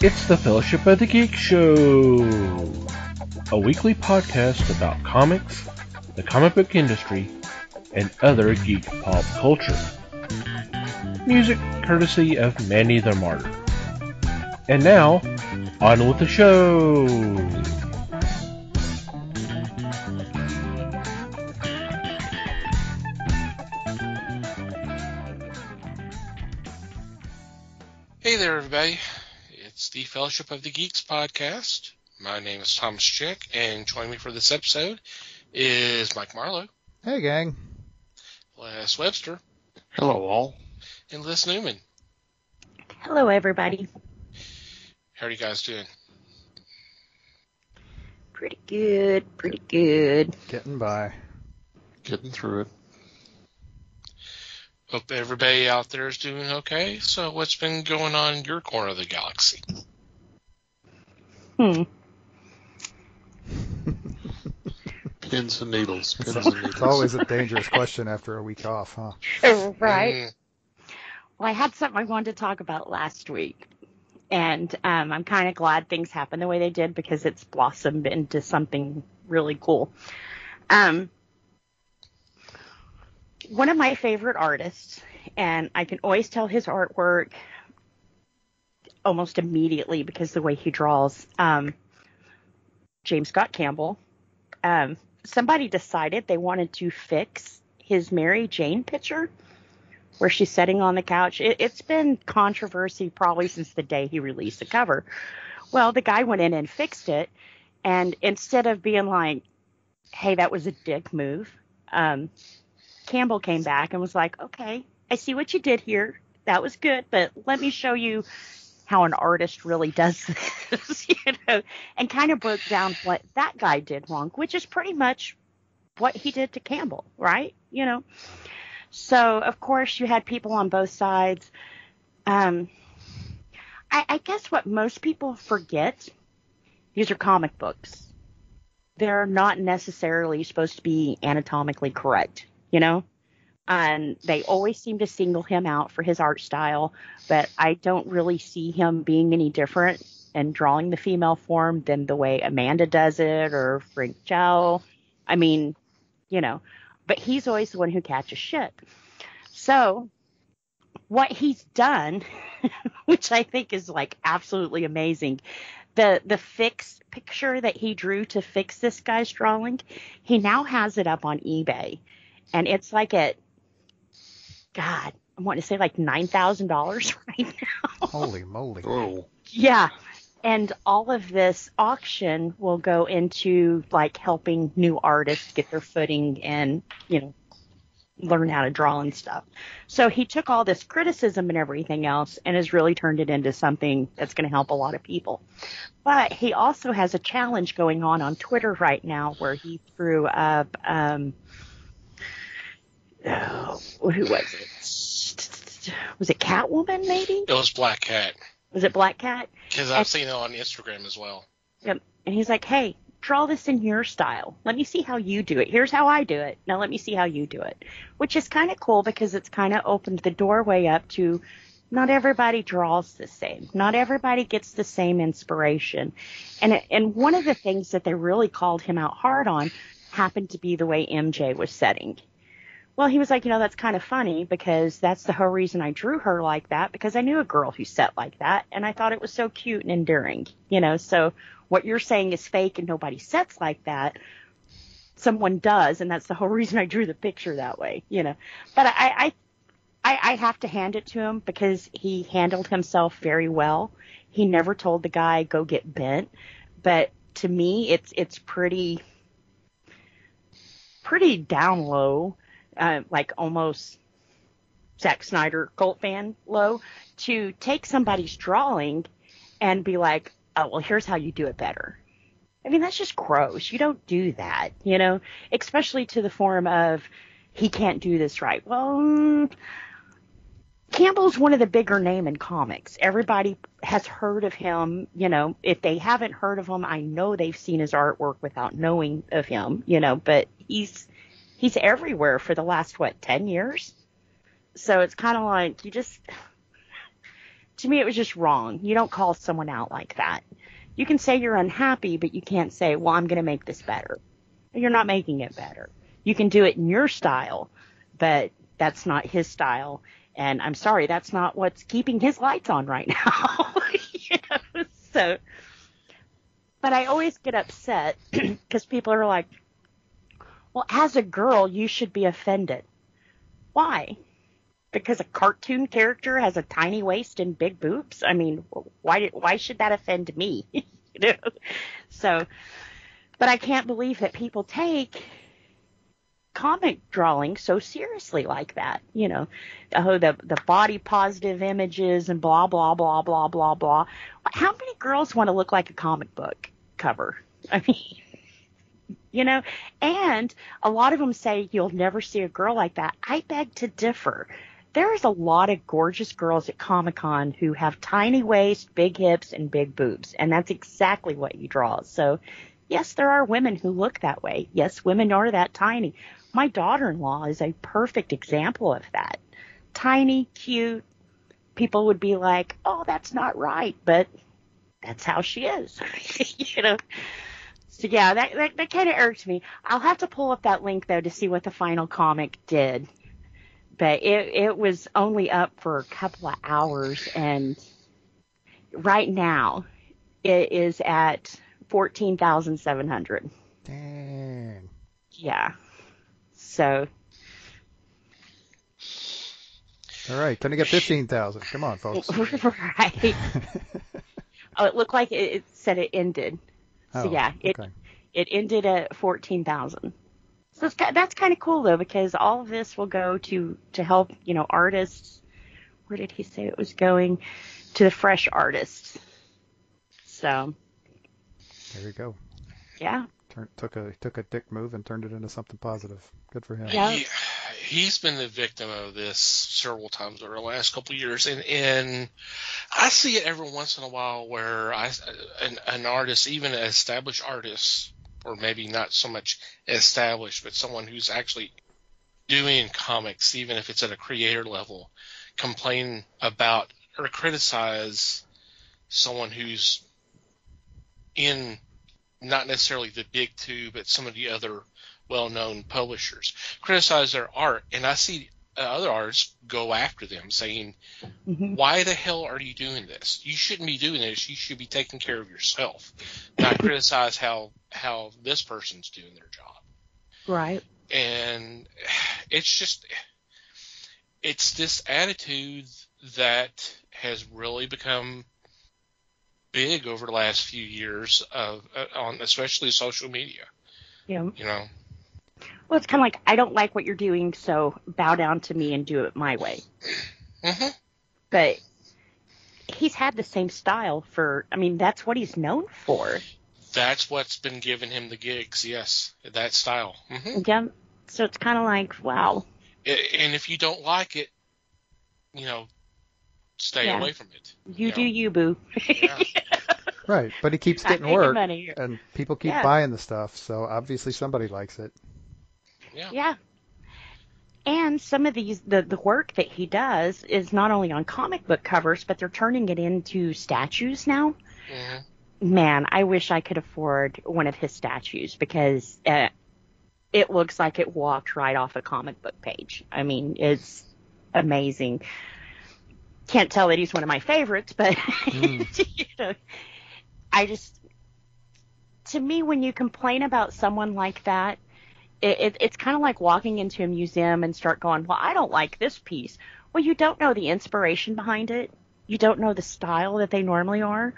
It's the Fellowship of the Geek Show, a weekly podcast about comics, the comic book industry, and other geek pop culture. Music courtesy of Manny the Martyr. And now, on with the show! Hey there, everybody. It's the Fellowship of the Geeks podcast. My name is Thomas Chick, and joining me for this episode is Mike Marlowe. Hey, gang. Les Webster. Hello, all. And Liz Newman. Hello, everybody. How are you guys doing? Pretty good, pretty good. Getting by. Getting through it. Hope everybody out there is doing okay. So what's been going on in your corner of the galaxy? Pins and needles. It's always a dangerous question after a week off, huh? Right. Well, I had something I wanted to talk about last week. And I'm kind of glad things happened the way they did because it's blossomed into something really cool. One of my favorite artists, and I can always tell his artwork almost immediately because the way he draws, James Scott Campbell. Somebody decided they wanted to fix his Mary Jane picture where she's sitting on the couch. It's been controversy probably since the day he released the cover. Well, the guy went in and fixed it, and instead of being like, hey, that was a dick move, Campbell came back and was like, okay, I see what you did here. That was good, but let me show you how an artist really does this, and kind of broke down what that guy did wrong, which is pretty much what he did to Campbell, right? So, of course, you had people on both sides. I guess what most people forget, these are comic books. They're not necessarily supposed to be anatomically correct, and they always seem to single him out for his art style, but I don't really see him being any different in drawing the female form than the way Amanda does it or Frank Chow. I mean, but he's always the one who catches shit. So what he's done, which I think is like absolutely amazing, the fix picture that he drew to fix this guy's drawing, he now has it up on eBay. And it's like I want to say like $9,000 right now. Holy moly. Whoa. Yeah. And all of this auction will go into like helping new artists get their footing and, learn how to draw and stuff. So he took all this criticism and everything else and has really turned it into something that's going to help a lot of people. But he also has a challenge going on Twitter right now where he threw up, who was it? Was it Catwoman, maybe? It was Black Cat. Was it Black Cat? Because I've seen it on Instagram as well. Yep. And he's like, hey, draw this in your style. Let me see how you do it. Here's how I do it. Now let me see how you do it. Which is kind of cool because it's kind of opened the doorway up to not everybody draws the same. Not everybody gets the same inspiration. And one of the things that they really called him out hard on happened to be the way MJ was setting. Well, he was like, that's kind of funny because that's the whole reason I drew her like that, because I knew a girl who set like that, and I thought it was so cute and endearing, So what you're saying is fake and nobody sets like that. Someone does, and that's the whole reason I drew the picture that way, But I have to hand it to him because he handled himself very well. He never told the guy, go get bent. But to me, it's pretty down low. Like almost Zack Snyder cult fan low, to take somebody's drawing and be like, oh, well, here's how you do it better. I mean, that's just gross. You don't do that, especially to the form of he can't do this right. Well, Campbell's one of the bigger name in comics. Everybody has heard of him, if they haven't heard of him, I know they've seen his artwork without knowing of him, but he's everywhere for the last, 10 years? So it's kind of like to me, it was just wrong. You don't call someone out like that. You can say you're unhappy, but you can't say, well, I'm going to make this better. You're not making it better. You can do it in your style, but that's not his style. And I'm sorry, that's not what's keeping his lights on right now. So, but I always get upset because people are like, well, as a girl, you should be offended. Why? Because a cartoon character has a tiny waist and big boobs? I mean, why should that offend me? So, but I can't believe that people take comic drawing so seriously like that. The body positive images and blah, blah, blah, blah, blah, blah. How many girls want to look like a comic book cover? I mean, and a lot of them say you'll never see a girl like that. I beg to differ. There's a lot of gorgeous girls at Comic-Con who have tiny waist, big hips, and big boobs, and that's exactly what you draw. So, yes, there are women who look that way. Yes, women are that tiny. My daughter-in-law is a perfect example of that. Tiny, cute. People would be like, oh, that's not right, but that's how she is. So, yeah, that kind of irks me. I'll have to pull up that link, though, to see what the final comic did. But it was only up for a couple of hours, and right now it is at 14,700. Dang. Yeah. So. All right, gonna get 15,000. Come on, folks. Right. Oh, it looked like it said it ended. So yeah, it ended at 14,000. So that's kind of cool, though, because all of this will go to help, artists. Where did he say it was going? To the fresh artists. So. There you go. Yeah. Took a dick move and turned it into something positive. Good for him. Yeah. He's been the victim of this several times over the last couple of years, and I see it every once in a while where an artist, even an established artist, or maybe not so much established, but someone who's actually doing comics, even if it's at a creator level, complain about or criticize someone who's in not necessarily the big two, but some of the other well-known publishers, criticize their art. And I see other artists go after them saying, why the hell are you doing this? You shouldn't be doing this. You should be taking care of yourself, not criticize how this person's doing their job. Right. And it's this attitude that has really become big over the last few years on especially social media. Yeah. Well, it's kind of like, I don't like what you're doing, so bow down to me and do it my way. Mm-hmm. But he's had the same style that's what he's known for. That's what's been giving him the gigs, yes, that style. Mm-hmm. Yeah, so it's kind of like, wow. And if you don't like it, stay away from it. You do you, boo. Yeah. Right, but he keeps getting work, and people keep buying the stuff, so obviously somebody likes it. Yeah. And some of these, the work that he does is not only on comic book covers, but they're turning it into statues now. Mm-hmm. Man, I wish I could afford one of his statues because it looks like it walked right off a comic book page. I mean, it's amazing. Can't tell that he's one of my favorites, but to me, when you complain about someone like that, it's kind of like walking into a museum and start going, well, I don't like this piece. Well, you don't know the inspiration behind it. You don't know the style that they normally are.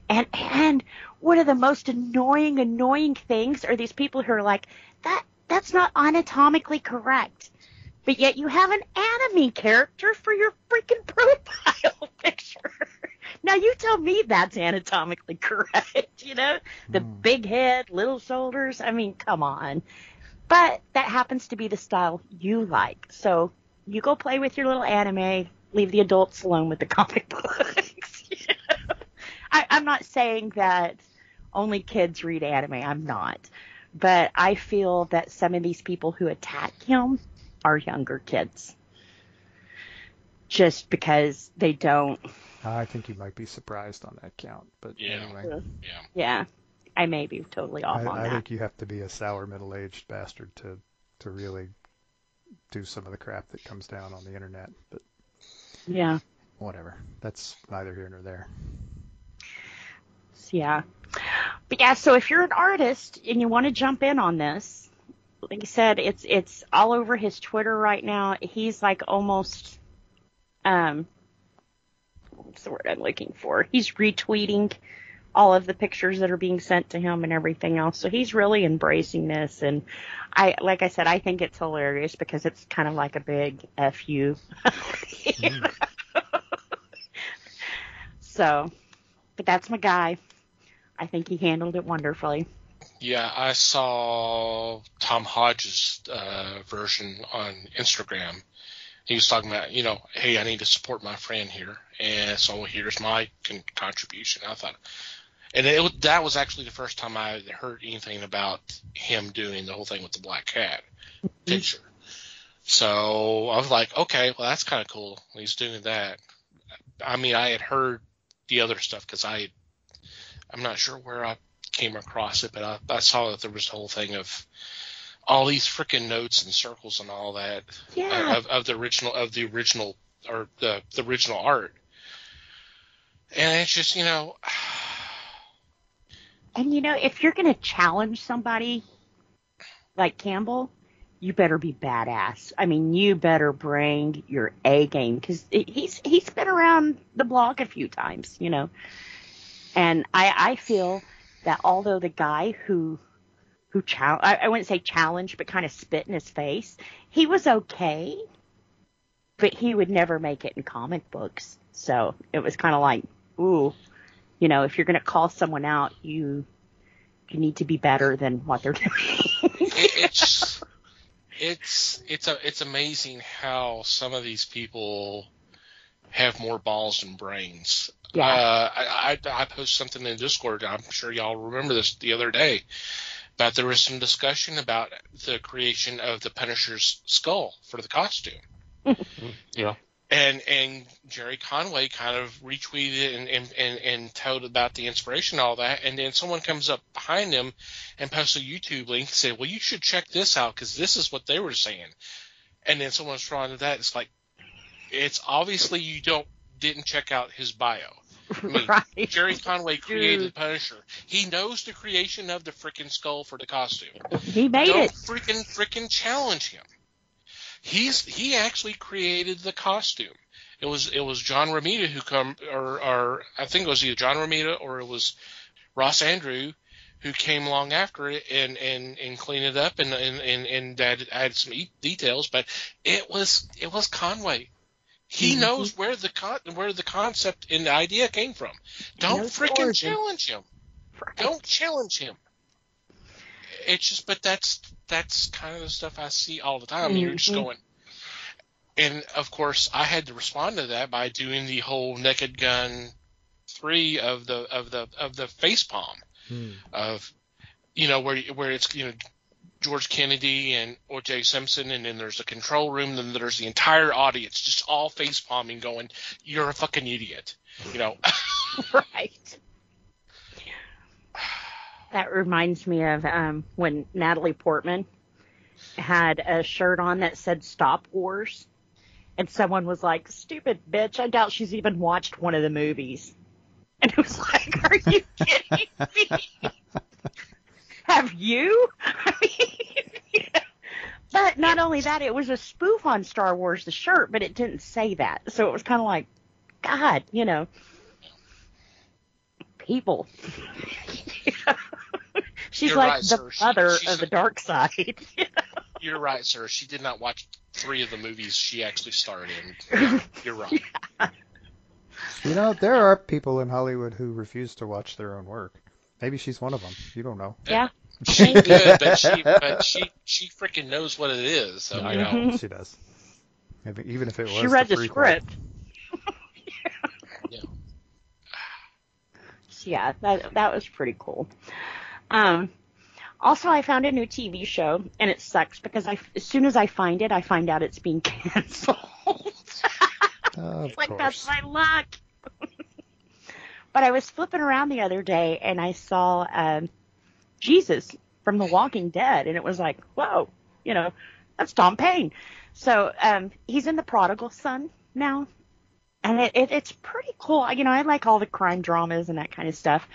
And one of the most annoying things are these people who are like, that's not anatomically correct. But yet you have an anime character for your freaking profile picture. Now you tell me that's anatomically correct, The big head, little shoulders. I mean, come on. But that happens to be the style you like. So you go play with your little anime, leave the adults alone with the comic books. I'm not saying that only kids read anime. I'm not. But I feel that some of these people who attack him are younger kids. Just because they don't I think you might be surprised on that count, but anyway. Yeah. I may be totally off on that. I think you have to be a sour middle-aged bastard to really do some of the crap that comes down on the internet. But yeah, whatever. That's neither here nor there. Yeah. But yeah, so if you're an artist and you want to jump in on this, like I said, it's all over his Twitter right now. He's like almost what's the word I'm looking for? He's retweeting all of the pictures that are being sent to him and everything else. So he's really embracing this. And like I said, I think it's hilarious because it's kind of like a big F you. So, but that's my guy. I think he handled it wonderfully. Yeah, I saw Tom Hodge's version on Instagram. He was talking about, hey, I need to support my friend here, and so here's my contribution. I thought, and that was actually the first time I heard anything about him doing the whole thing with the black cat picture. So I was like, okay, well, that's kind of cool. He's doing that. I mean, I had heard the other stuff because I'm not sure where I came across it, but I saw that there was the whole thing of all these freaking notes and circles and all that of the original or the original art. And it's just, And if you're going to challenge somebody like Campbell, you better be badass. I mean, you better bring your A game because he's been around the block a few times, And I feel that although the guy who I wouldn't say challenged, but kind of spit in his face, he was okay, but he would never make it in comic books. So it was kind of like, ooh, if you're going to call someone out, you need to be better than what they're doing. It's amazing how some of these people have more balls than brains. Yeah. I posted something in Discord. I'm sure y'all remember this the other day. But there was some discussion about the creation of the Punisher's skull for the costume. Yeah. And Jerry Conway kind of retweeted and told about the inspiration and all that. And then someone comes up behind him and posts a YouTube link and said, well, you should check this out because this is what they were saying. And then someone's drawn to that. It's like, it's obviously you didn't check out his bio. I mean, right. Jerry Conway created Punisher. He knows the creation of the freaking skull for the costume. He made Don't it. freaking challenge him. He actually created the costume. It was John Romita or I think it was either John Romita or it was Ross Andrew who came along after it and cleaned it up and added some details. But it was Conway. He knows where the concept and the idea came from. Don't freaking challenge him. Right. Don't challenge him. It's just, but that's kind of the stuff I see all the time. You're just going, and of course I had to respond to that by doing the whole Naked Gun 3 of the face palm of, where it's George Kennedy and O.J. Simpson, and then there's a control room, then there's the entire audience just all face palming, going, "You're a fucking idiot," Right. That reminds me of when Natalie Portman had a shirt on that said "Stop Wars," and someone was like, "Stupid bitch! I doubt she's even watched one of the movies." And it was like, "Are you kidding me? Have you?" I mean, But not only that, it was a spoof on Star Wars, the shirt, but it didn't say that. So it was kind of like, God, people. She's You're like right, the sir. mother of the dark side. You're right, sir. She did not watch 3 of the movies she actually starred in. You're right. Yeah. There are people in Hollywood who refuse to watch their own work. Maybe she's one of them. You don't know. Yeah. She could, but she freaking knows what it is. So, I know. She does. Even if it was she read the prequel. script. Yeah, that was pretty cool. Also, I found a new TV show, and it sucks because as soon as I find out it's being canceled. Of like, course. that's my luck. But I was flipping around the other day and I saw Jesus from The Walking Dead, and it was like, whoa, that's Tom Paine. So he's in The Prodigal Son now, and it's pretty cool. I like all the crime dramas and that kind of stuff,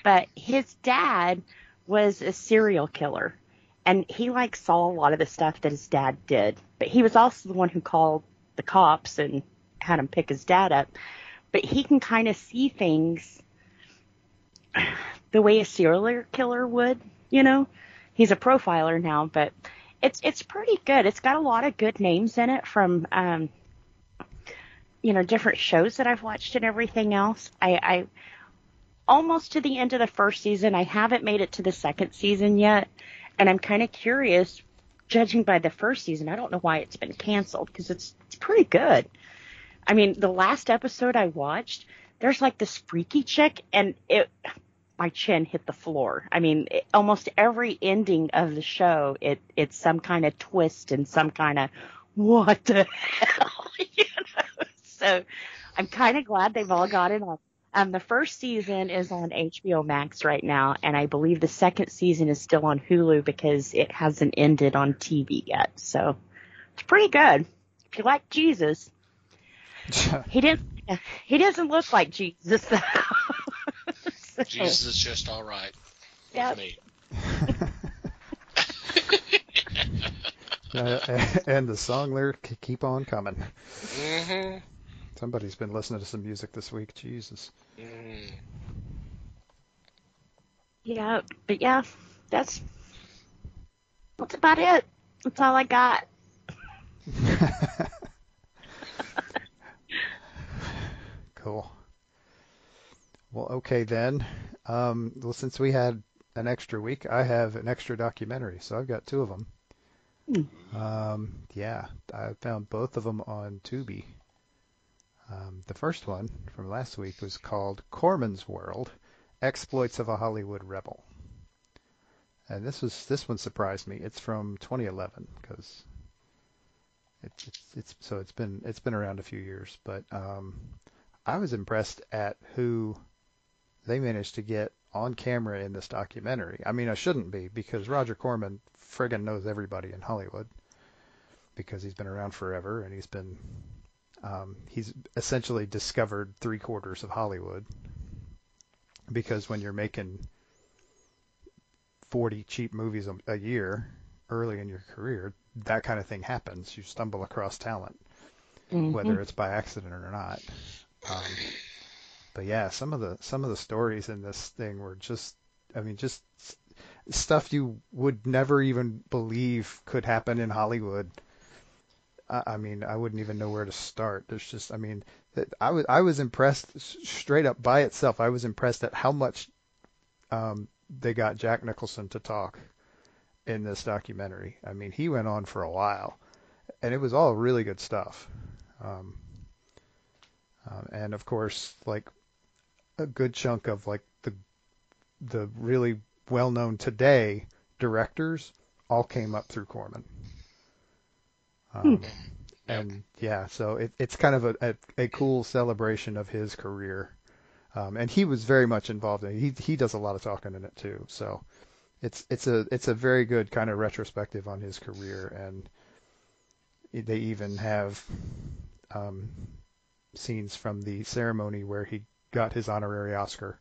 but his dad was a serial killer, and he saw a lot of the stuff that his dad did, but he was also the one who called the cops and had him pick his dad up. But he can kind of see things the way a serial killer would, He's a profiler now, but it's pretty good. It's got a lot of good names in it from, different shows that I've watched and everything else. I almost to the end of the first season. I haven't made it to the second season yet, and I'm kind of curious, judging by the first season. I don't know why it's been canceled, because it's pretty good. I mean, the last episode I watched, there's this freaky chick, and my chin hit the floor. I mean, almost every ending of the show, it's some kind of twist and some kind of what the hell, So I'm kind of glad they've all got it on. The first season is on HBO Max right now, and I believe the second season is still on Hulu because it hasn't ended on TV yet. So it's pretty good. If you like Jesus, he doesn't look like Jesus, though. So, Jesus is just all right with me. And the song lyric keep on coming. Mm-hmm. Somebody's been listening to some music this week. Jesus. Yeah, but yeah, that's about it. That's all I got. Cool. Well, okay then. Well, since we had an extra week, I have an extra documentary, so I've got two of them. Yeah, I found both of them on Tubi. The first one from last week was called Corman's World: Exploits of a Hollywood Rebel. And this one surprised me. It's from 2011 because it's been around a few years, but I was impressed at who they managed to get on camera in this documentary. I mean, I shouldn't be, because Roger Corman friggin' knows everybody in Hollywood because he's been around forever, and he's essentially discovered 3/4 of Hollywood, because when you're making 40 cheap movies a year early in your career, that kind of thing happens. You stumble across talent, whether it's by accident or not. But yeah, some of the stories in this thing were just stuff you would never even believe could happen in Hollywood. I mean, I wouldn't even know where to start. There's just, I was impressed straight up by itself. I was impressed at how much they got Jack Nicholson to talk in this documentary. I mean, he went on for a while, and it was all really good stuff. And of course, a good chunk of the really well-known today directors all came up through Corman. And yeah, so it's kind of a cool celebration of his career. And he was very much involved in it. He does a lot of talking in it too. So it's a very good kind of retrospective on his career, and they even have scenes from the ceremony where he got his honorary Oscar,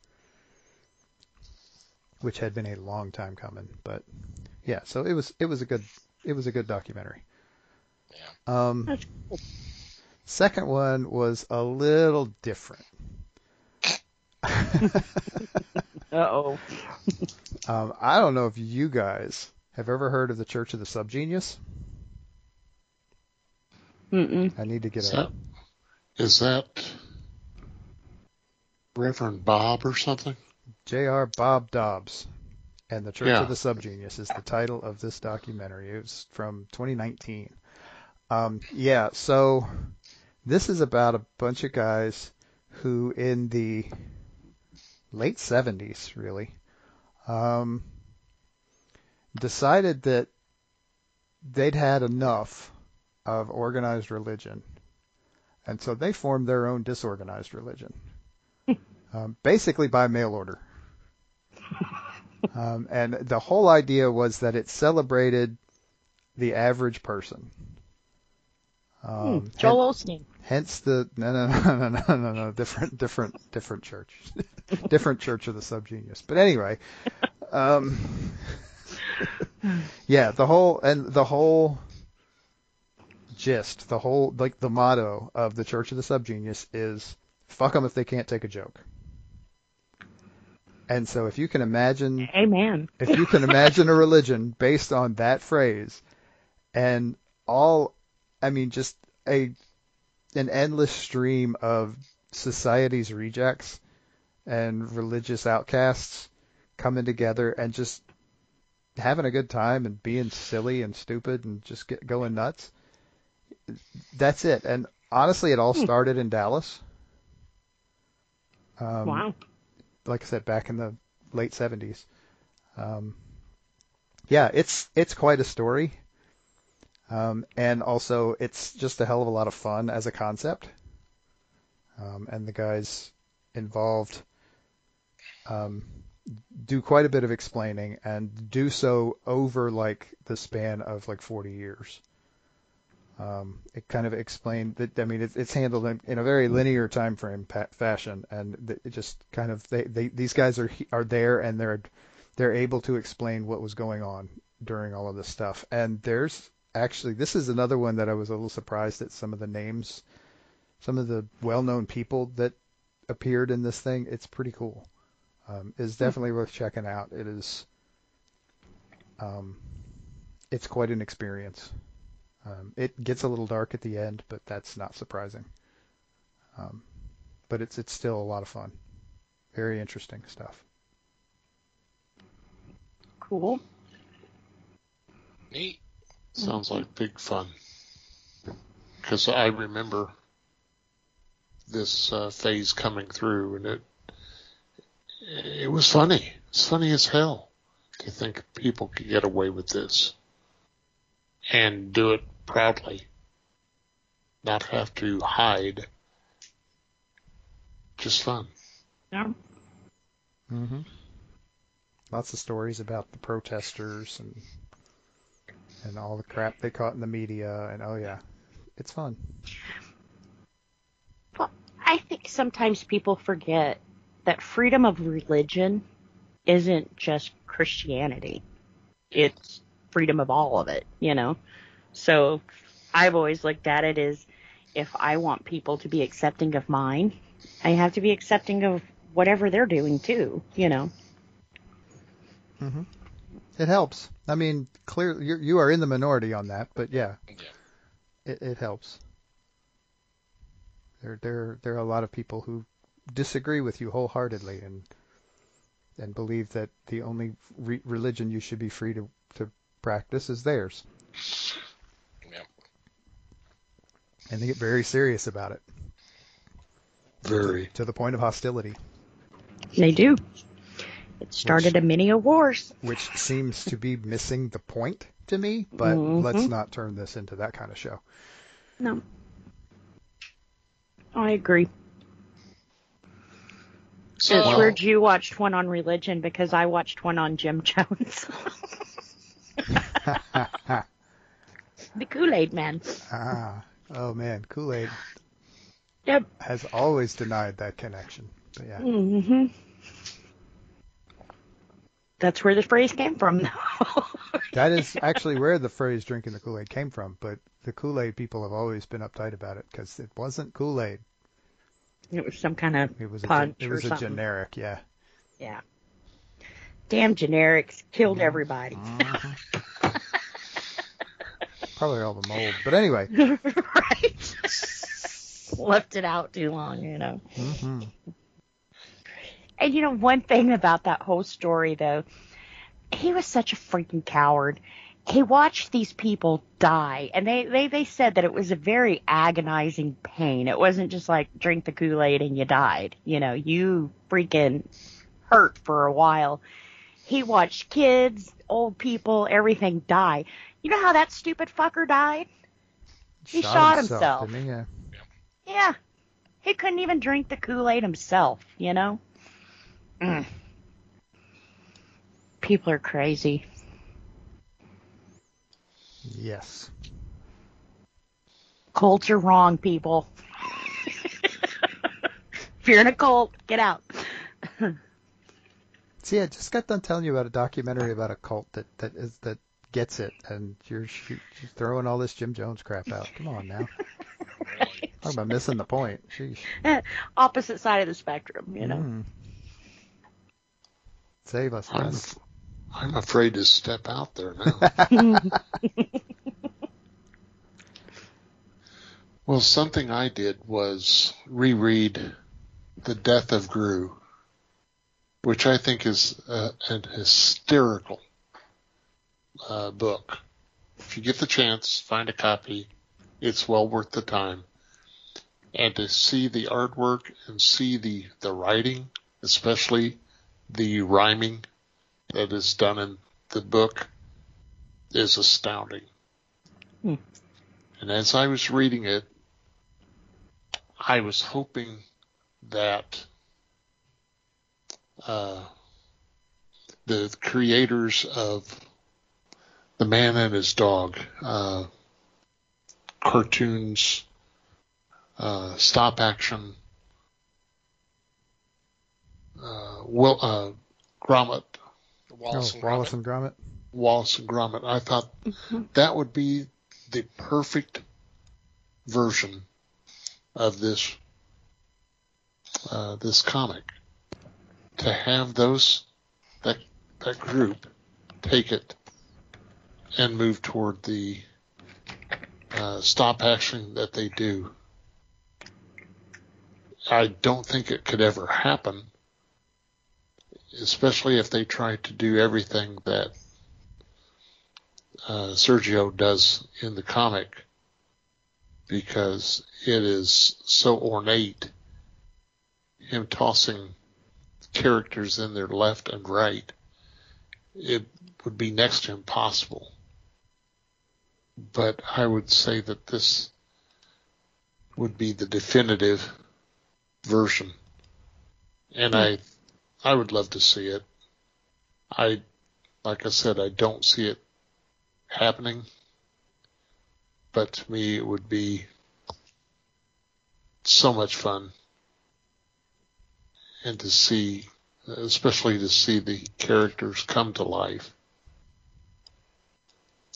which had been a long time coming. But yeah, so it was a good documentary. Yeah. Second one was a little different. Uh-oh. I don't know if you guys have ever heard of the Church of the Subgenius. Mm-mm. I need to get Is that Reverend Bob or something? J.R. Bob Dobbs and the Church Yeah. of the Subgenius is the title of this documentary. It was from 2019. Yeah, so this is about a bunch of guys who in the late 70s, really, decided that they'd had enough of organized religion. And so they formed their own disorganized religion. basically by mail order. And the whole idea was that it celebrated the average person. Joel Osteen. Hence the no, different church, different church of the subgenius. But anyway, yeah, the whole gist, like the motto of the Church of the Subgenius is "fuck them if they can't take a joke." And so, if you can imagine, amen. If you can imagine a religion based on that phrase, and just an endless stream of society's rejects and religious outcasts coming together and just having a good time and being silly and stupid and just going nuts. That's it. And honestly, it all started in Dallas. Wow. Like I said, back in the late 70s. Yeah, it's quite a story. And also, it's just a hell of a lot of fun as a concept. And the guys involved do quite a bit of explaining and do so over like the span of like 40 years. It kind of explained that, it's handled in a very linear time frame fashion, and it just kind of these guys are there and they're able to explain what was going on during all of this stuff. And there's actually, this is another one that I was a little surprised at some of the names, some of the well-known people that appeared in this thing. It's pretty cool. It's definitely worth checking out. It is, it's quite an experience. It gets a little dark at the end, but that's not surprising. But it's still a lot of fun. Very interesting stuff. Cool. Neat. Sounds like big fun. Because I remember this phase coming through, and it was funny. It's funny as hell to think people could get away with this and do it proudly, not have to hide. Just fun. Yeah. Mm-hmm. Lots of stories about the protesters and all the crap they caught in the media, and oh yeah, it's fun. Well, I think sometimes people forget that freedom of religion isn't just Christianity. It's freedom of all of it, So I've always looked at it as, if I want people to be accepting of mine, I have to be accepting of whatever they're doing too, Mm-hmm. It helps. Clearly you are in the minority on that, but yeah. It helps. There are a lot of people who disagree with you wholeheartedly and believe that the only religion you should be free to practice is theirs. Yep. And they get very serious about it. Very. To the point of hostility. They do. It started a many a wars. Which seems to be missing the point to me, but let's not turn this into that kind of show. No. I agree. So, It's weird you watched one on religion because I watched one on Jim Jones. The Kool-Aid Man. Oh man, Kool-Aid. Yep. Has always denied that connection. But yeah. Mm-hmm. That's where the phrase came from, though. That is actually where the phrase drinking the Kool-Aid came from, but the Kool-Aid people have always been uptight about it because it wasn't Kool-Aid. It was some kind of It was punch it was or a something. generic, yeah. Yeah. Damn generics killed everybody. Probably all the mold, but anyway. Right. Left it out too long, Mm-hmm. And one thing about that whole story, though, he was such a freaking coward. He watched these people die, and they said that it was a very agonizing pain. It wasn't just like drink the Kool-Aid and you died. You freaking hurt for a while. He watched kids, old people, everything die. You know how that stupid fucker died? He shot himself. Didn't he? Yeah. Yeah. He couldn't even drink the Kool-Aid himself, you know? People are crazy. Yes. Cults are wrong, people. If you're in a cult, get out. See, I just got done telling you about a documentary about a cult that gets it, and you're throwing all this Jim Jones crap out. Come on now. Really. Talk about missing the point. Sheesh. Opposite side of the spectrum, you know. Mm. Save us, Gus. I'm afraid to step out there now. Well, something I did was reread The Death of Gru, which I think is an hysterical book. If you get the chance, find a copy. It's well worth the time. And to see the artwork and see the writing, especially the rhyming that is done in the book, is astounding. And as I was reading it, I was hoping that the creators of The Man and His Dog cartoons, stop action, Gromit, Wallace and Wallace Gromit. and Gromit. Wallace and Gromit. I thought that would be the perfect version of this comic, to have that group take it and move toward the stop action that they do. I don't think it could ever happen, especially if they try to do everything that Sergio does in the comic, because it is so ornate, him tossing characters in there left and right. It would be next to impossible. But I would say that this would be the definitive version. And I would love to see it. Like I said, I don't see it happening. But to me, it would be so much fun. And to see, especially to see the characters come to life.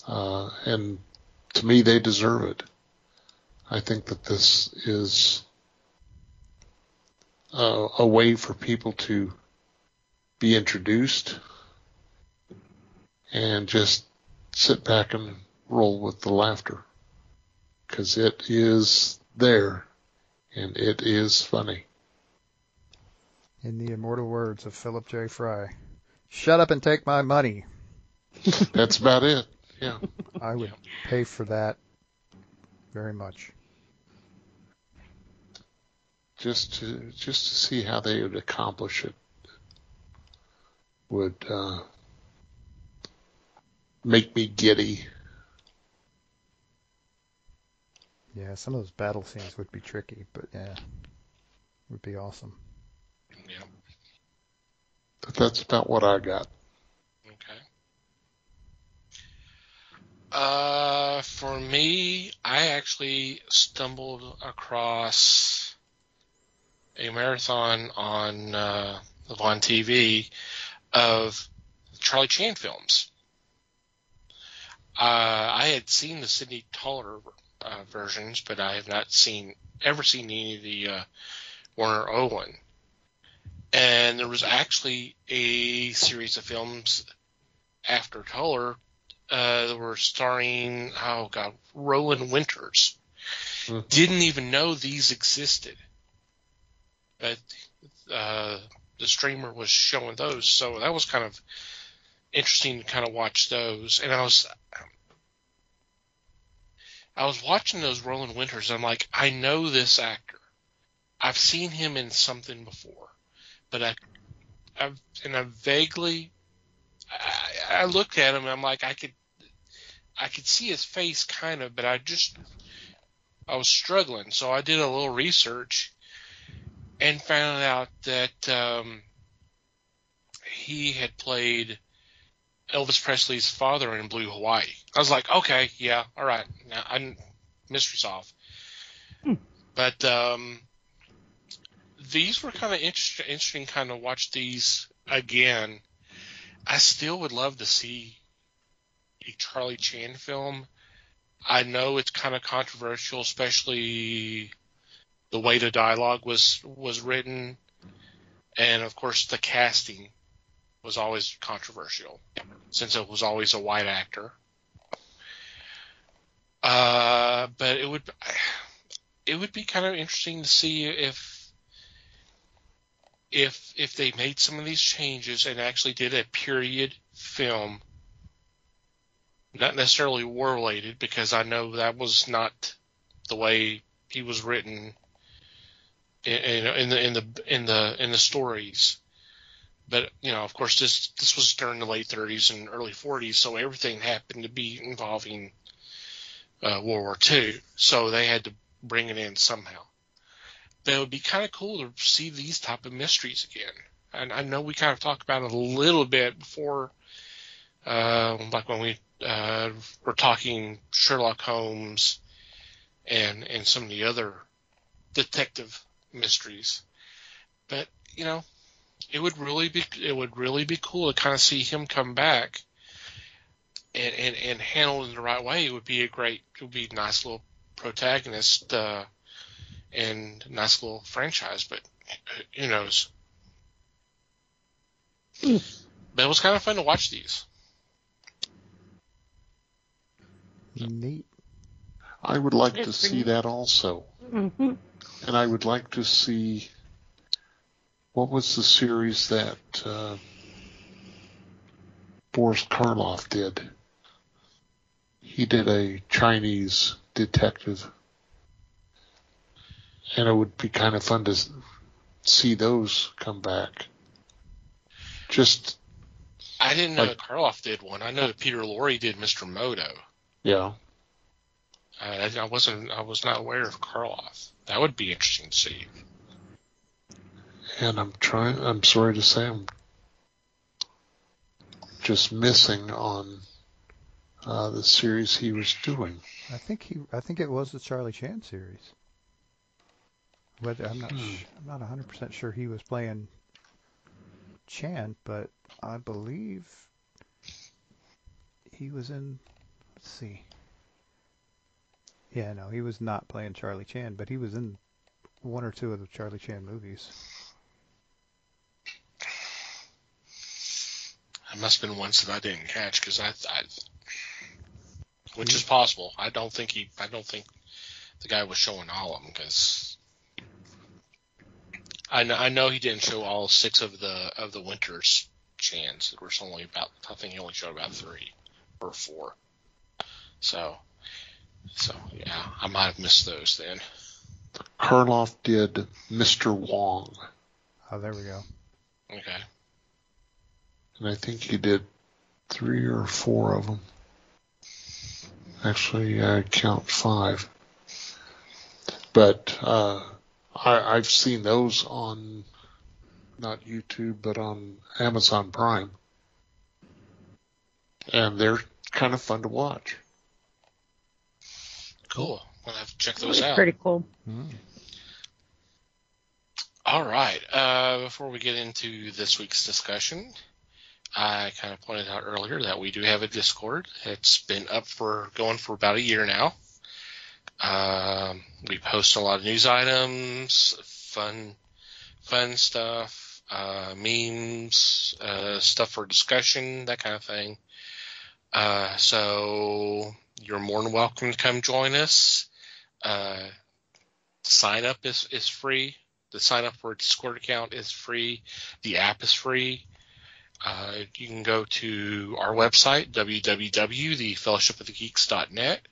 And to me, they deserve it. I think that this is a way for people to be introduced and just sit back and roll with the laughter, because it is there and it is funny. In the immortal words of Philip J. Fry, shut up and take my money. That's about it. Yeah. I would pay for that very much. Just to see how they would accomplish it would make me giddy. Yeah, some of those battle scenes would be tricky, but yeah, it would be awesome. Yeah. But that's about what I got. Okay. For me, I actually stumbled across a marathon on TV of Charlie Chan films. I had seen the Sidney Toller versions, but I have not ever seen any of the Warner Owen. And there was actually a series of films after Toller that were starring, Roland Winters. Didn't even know these existed. But the streamer was showing those, so that was kind of interesting to kind of watch those. And I was watching those Roland Winters, and I'm like, I know this actor. I've seen him in something before, but I looked at him and I'm like, I could see his face kind of, but I was struggling. So I did a little research, and found out that he had played Elvis Presley's father in Blue Hawaii. I was like, okay, yeah, all right, now mystery solved. But these were kind of interesting. Kind of watch these again. I still would love to see a Charlie Chan film. I know it's kind of controversial, especially the way the dialogue was written, and of course the casting was always controversial since it was always a white actor. But it would be kind of interesting to see if they made some of these changes and actually did a period film, not necessarily war related, because I know that was not the way he was written in the stories. But of course, this was during the late 30s and early 40s, so everything happened to be involving World War II, so they had to bring it in somehow. But it would be kind of cool to see these type of mysteries again. And I know we kind of talked about it a little bit before, like when we were talking Sherlock Holmes and some of the other detective mysteries. But it would really be cool to kind of see him come back and handle it in the right way. It would be a nice little protagonist and nice little franchise. But who knows? But it was kind of fun to watch these. Neat. I would like to see that also. Mm-hmm. And I would like to see, what was the series that Boris Karloff did? He did a Chinese detective. And it would be kind of fun to see those come back. I didn't know that Karloff did one. I know that Peter Lorre did Mr. Moto. Yeah. I was not aware of Karloff. That would be interesting to see. And I'm sorry to say, I'm just missing on the series he was doing. I think it was the Charlie Chan series. But I'm not 100% sure he was playing Chan, but I believe he was in. Let's see. Yeah, no, he was not playing Charlie Chan, but he was in one or two of the Charlie Chan movies. It must have been ones that I didn't catch because which is possible. I don't think the guy was showing all of them because I know he didn't show all 6 of the Winters Chans. There was only I think he only showed about 3 or 4. So yeah, I might have missed those then. Karloff did Mr. Wong. Oh, there we go. Okay. And I think he did 3 or 4 of them. Actually, I count 5. But I've seen those on, not YouTube, but on Amazon Prime. And they're kind of fun to watch. Cool. We'll have to check those out. Pretty cool. All right. Before we get into this week's discussion, I kind of pointed out earlier that we do have a Discord. It's been going for about a year now. We post a lot of news items, fun stuff, memes, stuff for discussion, that kind of thing. So you're more than welcome to come join us. Sign up is free. The sign up for a Discord account is free. The app is free. You can go to our website, www.thefellowshipofthegeeks.net,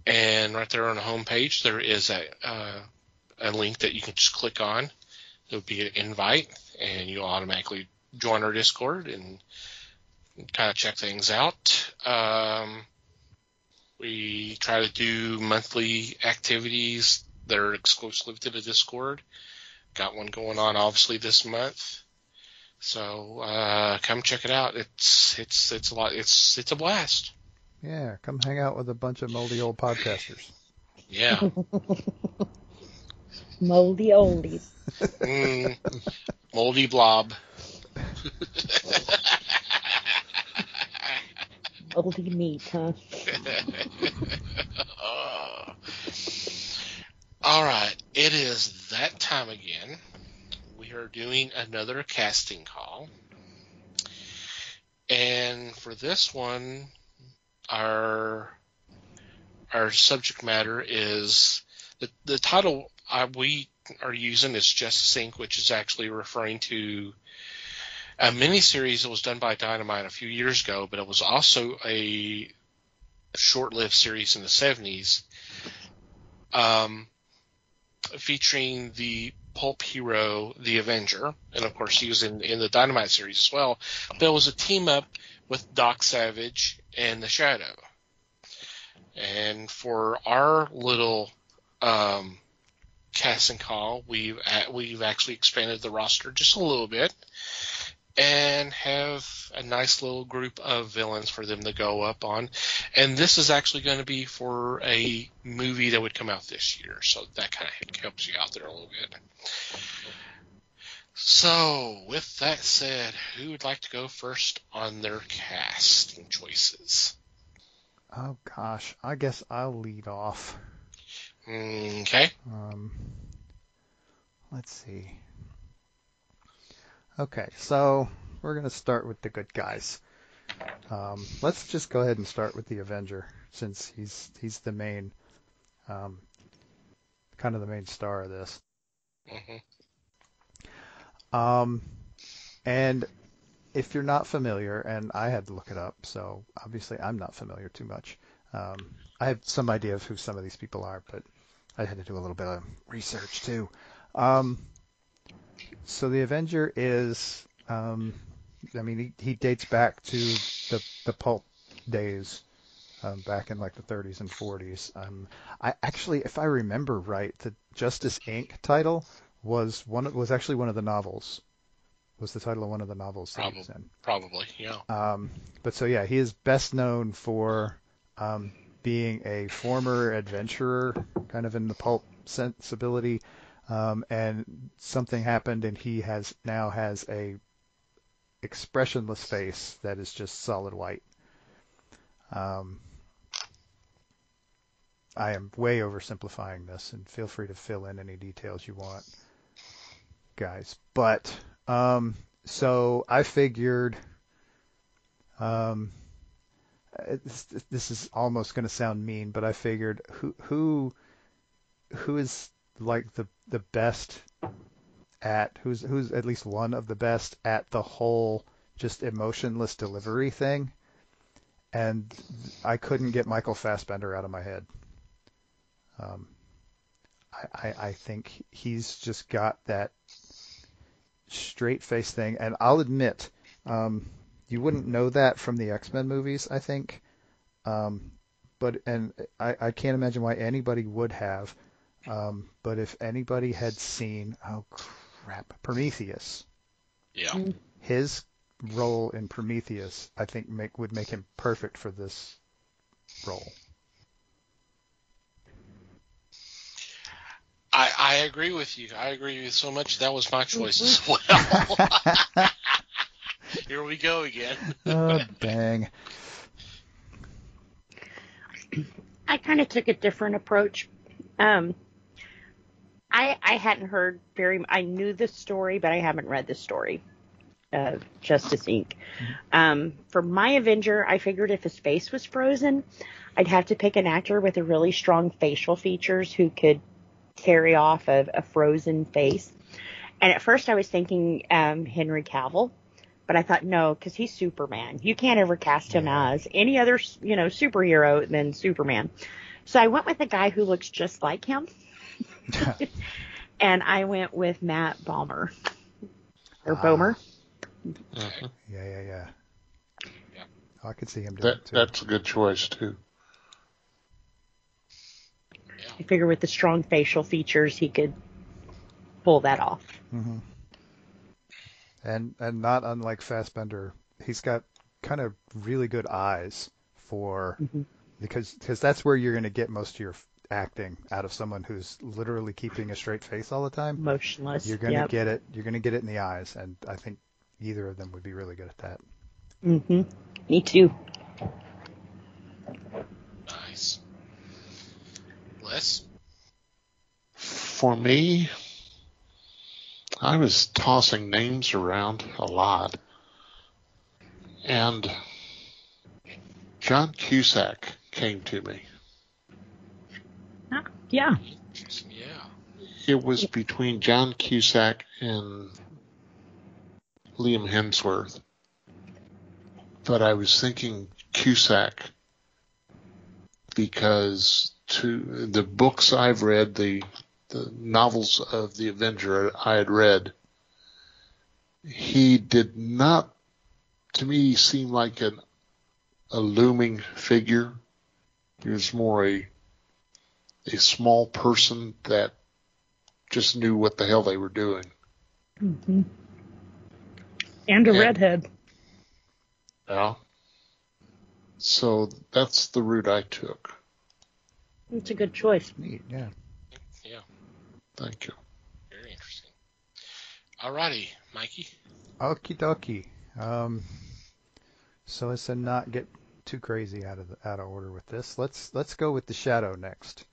and right there on the home page there is a link that you can just click on. There will be an invite, and you'll automatically join our Discord and kind of check things out. We try to do monthly activities that are exclusive to the Discord. got one going on obviously this month. So come check it out. It's a lot. It's a blast. Yeah, come hang out with a bunch of moldy old podcasters. Yeah. Moldy oldies. Moldy blob. Moldy meat, huh? All right, it is that time again. We are doing another casting call. And for this one, our subject matter is the title we are using is Justice Inc., which is actually referring to a miniseries that was done by Dynamite a few years ago, but it was also a short-lived series in the 70s, featuring the pulp hero, the Avenger, and of course he was in the Dynamite series as well. But it was a team-up with Doc Savage and the Shadow. And for our little casting call, we've actually expanded the roster just a little bit and have a nice little group of villains for them to go up on. And this is actually going to be for a movie that would come out this year, so that kind of helps you out there a little bit. So, with that said, who would like to go first on their casting choices? Oh gosh, I guess I'll lead off. Okay. Let's see. Okay, so we're going to start with the good guys. Let's just go ahead and start with the Avenger, since he's the main, kind of the main star of this. Mm-hmm. And if you're not familiar, and I had to look it up, so obviously I'm not familiar too much. I have some idea of who some of these people are, but I had to do a little bit of research too. So the Avenger is, he dates back to the pulp days, back in like the 30s and 40s. I actually, if I remember right, the Justice Inc. title was actually one of the novels. Was the title of one of the novels that he was in. Probably, yeah. But so yeah, he is best known for being a former adventurer, kind of in the pulp sensibility. And something happened, and he now has a expressionless face that is just solid white. I am way oversimplifying this, and feel free to fill in any details you want, guys. But so I figured, this is almost going to sound mean, but I figured who is like the best at, who's at least one of the best at the whole just emotionless delivery thing, and I couldn't get Michael Fassbender out of my head. I think he's just got that straight face thing, and I'll admit, you wouldn't know that from the X-Men movies, I think, but I can't imagine why anybody would have. But if anybody had seen, Prometheus. Yeah. His role in Prometheus, I think, would make him perfect for this role. I agree with you. I agree with you so much. That was my choice as well. Here we go again. Oh, dang. I kind of took a different approach. I hadn't heard I knew the story, but I haven't read the story of Justice Inc. For my Avenger, I figured if his face was frozen, I'd have to pick an actor with a really strong facial features who could carry off a frozen face. And at first I was thinking Henry Cavill, but I thought no, because he's Superman. You can't ever cast him as any other superhero than Superman. So I went with a guy who looks just like him. And I went with Matt Bomer. Or Bomer. Okay. Yeah. Oh, I could see him doing That it too. that's a good choice too. I figure with the strong facial features, he could pull that off. Mm-hmm. And not unlike Fassbender, he's got kind of really good eyes for because that's where you're going to get most of your acting out of someone who's literally keeping a straight face all the time. Motionless. You're going to get it. You're going to get it in the eyes, and I think either of them would be really good at that. Mm-hmm. Me too. Nice. Les? For me, I was tossing names around a lot, and John Cusack came to me. Yeah. Yeah. It was between John Cusack and Liam Hemsworth, but I was thinking Cusack because to the books I've read, the novels of the Avenger I had read, he did not, to me, seem like a looming figure. He was more a small person that just knew what the hell they were doing. Mm-hmm. And a redhead. Yeah. So that's the route I took. It's a good choice. Neat, yeah. Yeah. Thank you. Very interesting. Alrighty, Mikey. Okie dokie. So as to not get too crazy out of order with this, let's go with the Shadow next.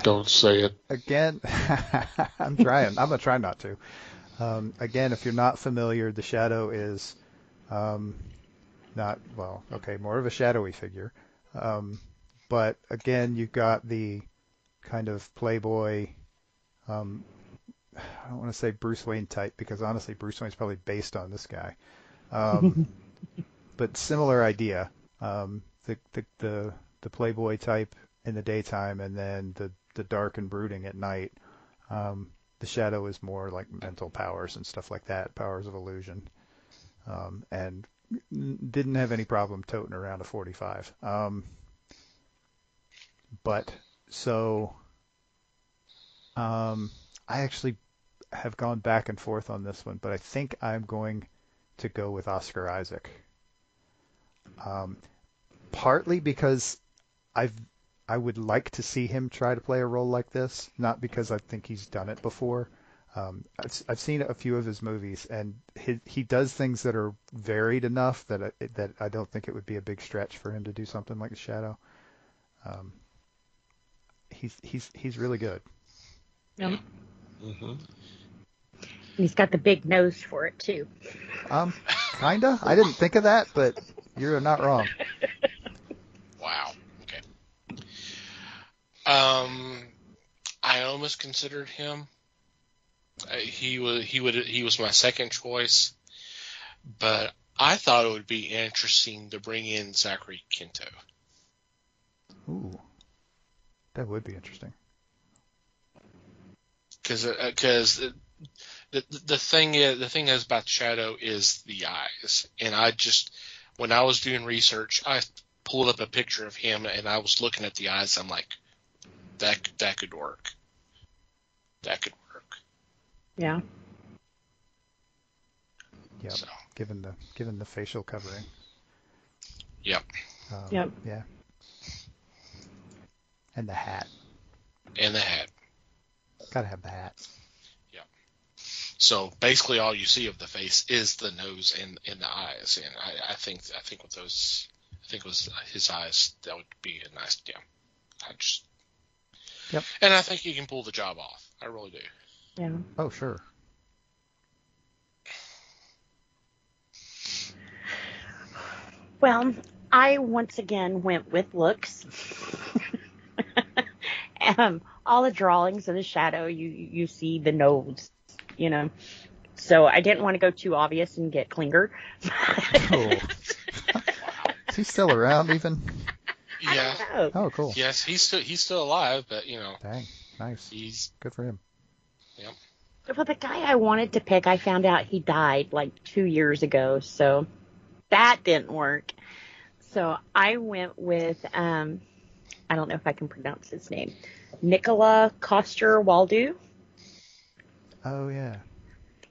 Don't say it. Again, I'm trying. I'm gonna try not to. Again, if you're not familiar, the Shadow is more of a shadowy figure. But again, you've got the kind of playboy. I don't want to say Bruce Wayne type because honestly, Bruce Wayne's probably based on this guy. But similar idea. The playboy type in the daytime, and then the dark and brooding at night. The Shadow is more like mental powers and stuff like that, powers of illusion, and didn't have any problem toting around a 45. I actually have gone back and forth on this one, but I think I'm going to go with Oscar Isaac. Partly because I would like to see him try to play a role like this, not because I think he's done it before. I've seen a few of his movies, and he does things that are varied enough that I don't think it would be a big stretch for him to do something like The Shadow. He's really good. Yeah. Mm-hmm. He's got the big nose for it too. Kinda. I didn't think of that, but you're not wrong. Wow. Okay. I almost considered him. He was my second choice, but I thought it would be interesting to bring in Zachary Quinto. Ooh, that would be interesting. Because the thing is about Shadow is the eyes, and when I was doing research, I pulled up a picture of him and I was looking at the eyes. I'm like, that could work. That could work. Yeah. Yep. So. Given the facial covering. Yep. Yep. Yeah. And the hat. And the hat. Gotta have the hat. Yep. So basically, all you see of the face is the nose and the eyes, and I think with those, it was his eyes, that would be a nice. Yeah. Yep. And I think he can pull the job off. I really do. Yeah. Oh, sure. Well, I once again went with looks. All the drawings of the Shadow, you see the nose, So I didn't want to go too obvious and get Klinger. Cool. Is he still around even? Yeah. Oh, cool. Yes, he's still alive, but Dang, nice. He's good for him. Yep. Well, the guy I wanted to pick, I found out he died like 2 years ago, so that didn't work. So I went with I don't know if I can pronounce his name. Nicola Coster-Waldau. Oh, yeah.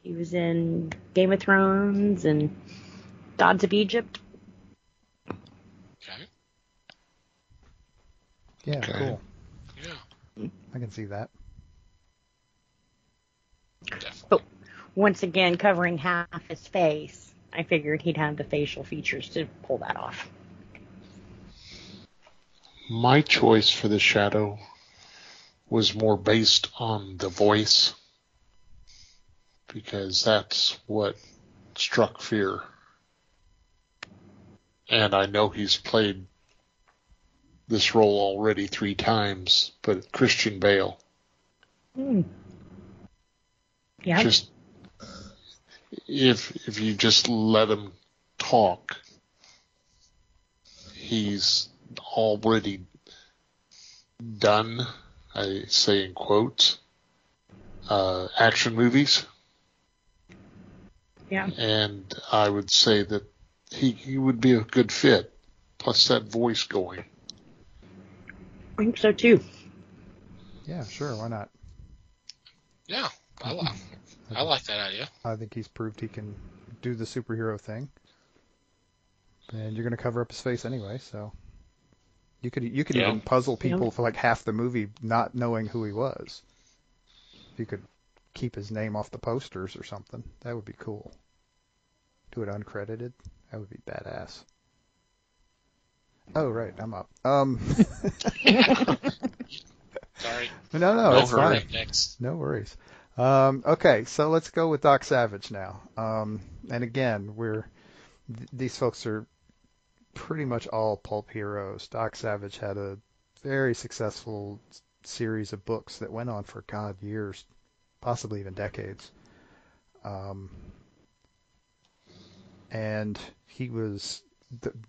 He was in Game of Thrones and Gods of Egypt. Okay. Yeah, Okay. cool. Yeah. I can see that. Definitely. But once again, covering half his face, I figured he'd have the facial features to pull that off. My choice for the Shadow was more based on the voice, because that's what struck fear. And I know he's played this role already 3 times, but Christian Bale. Yeah. Just if you just let him talk, he's already done, I say in quotes, action movies. Yeah. And I would say that he would be a good fit, plus that voice going. I think so too. Yeah, sure. Why not? Yeah. I like that idea. I think he's proved he can do the superhero thing. And you're going to cover up his face anyway, so you could Yeah. even puzzle people Yeah. for like half the movie not knowing who he was. If you could keep his name off the posters or something, that would be cool. Do it uncredited. That would be badass. Oh, right, I'm up. Sorry. No, No it's hurry. fine. Next. No worries. Okay, so let's go with Doc Savage now. And again, these folks are pretty much all pulp heroes. Doc Savage had a very successful series of books that went on for, God, years, possibly even decades. And he was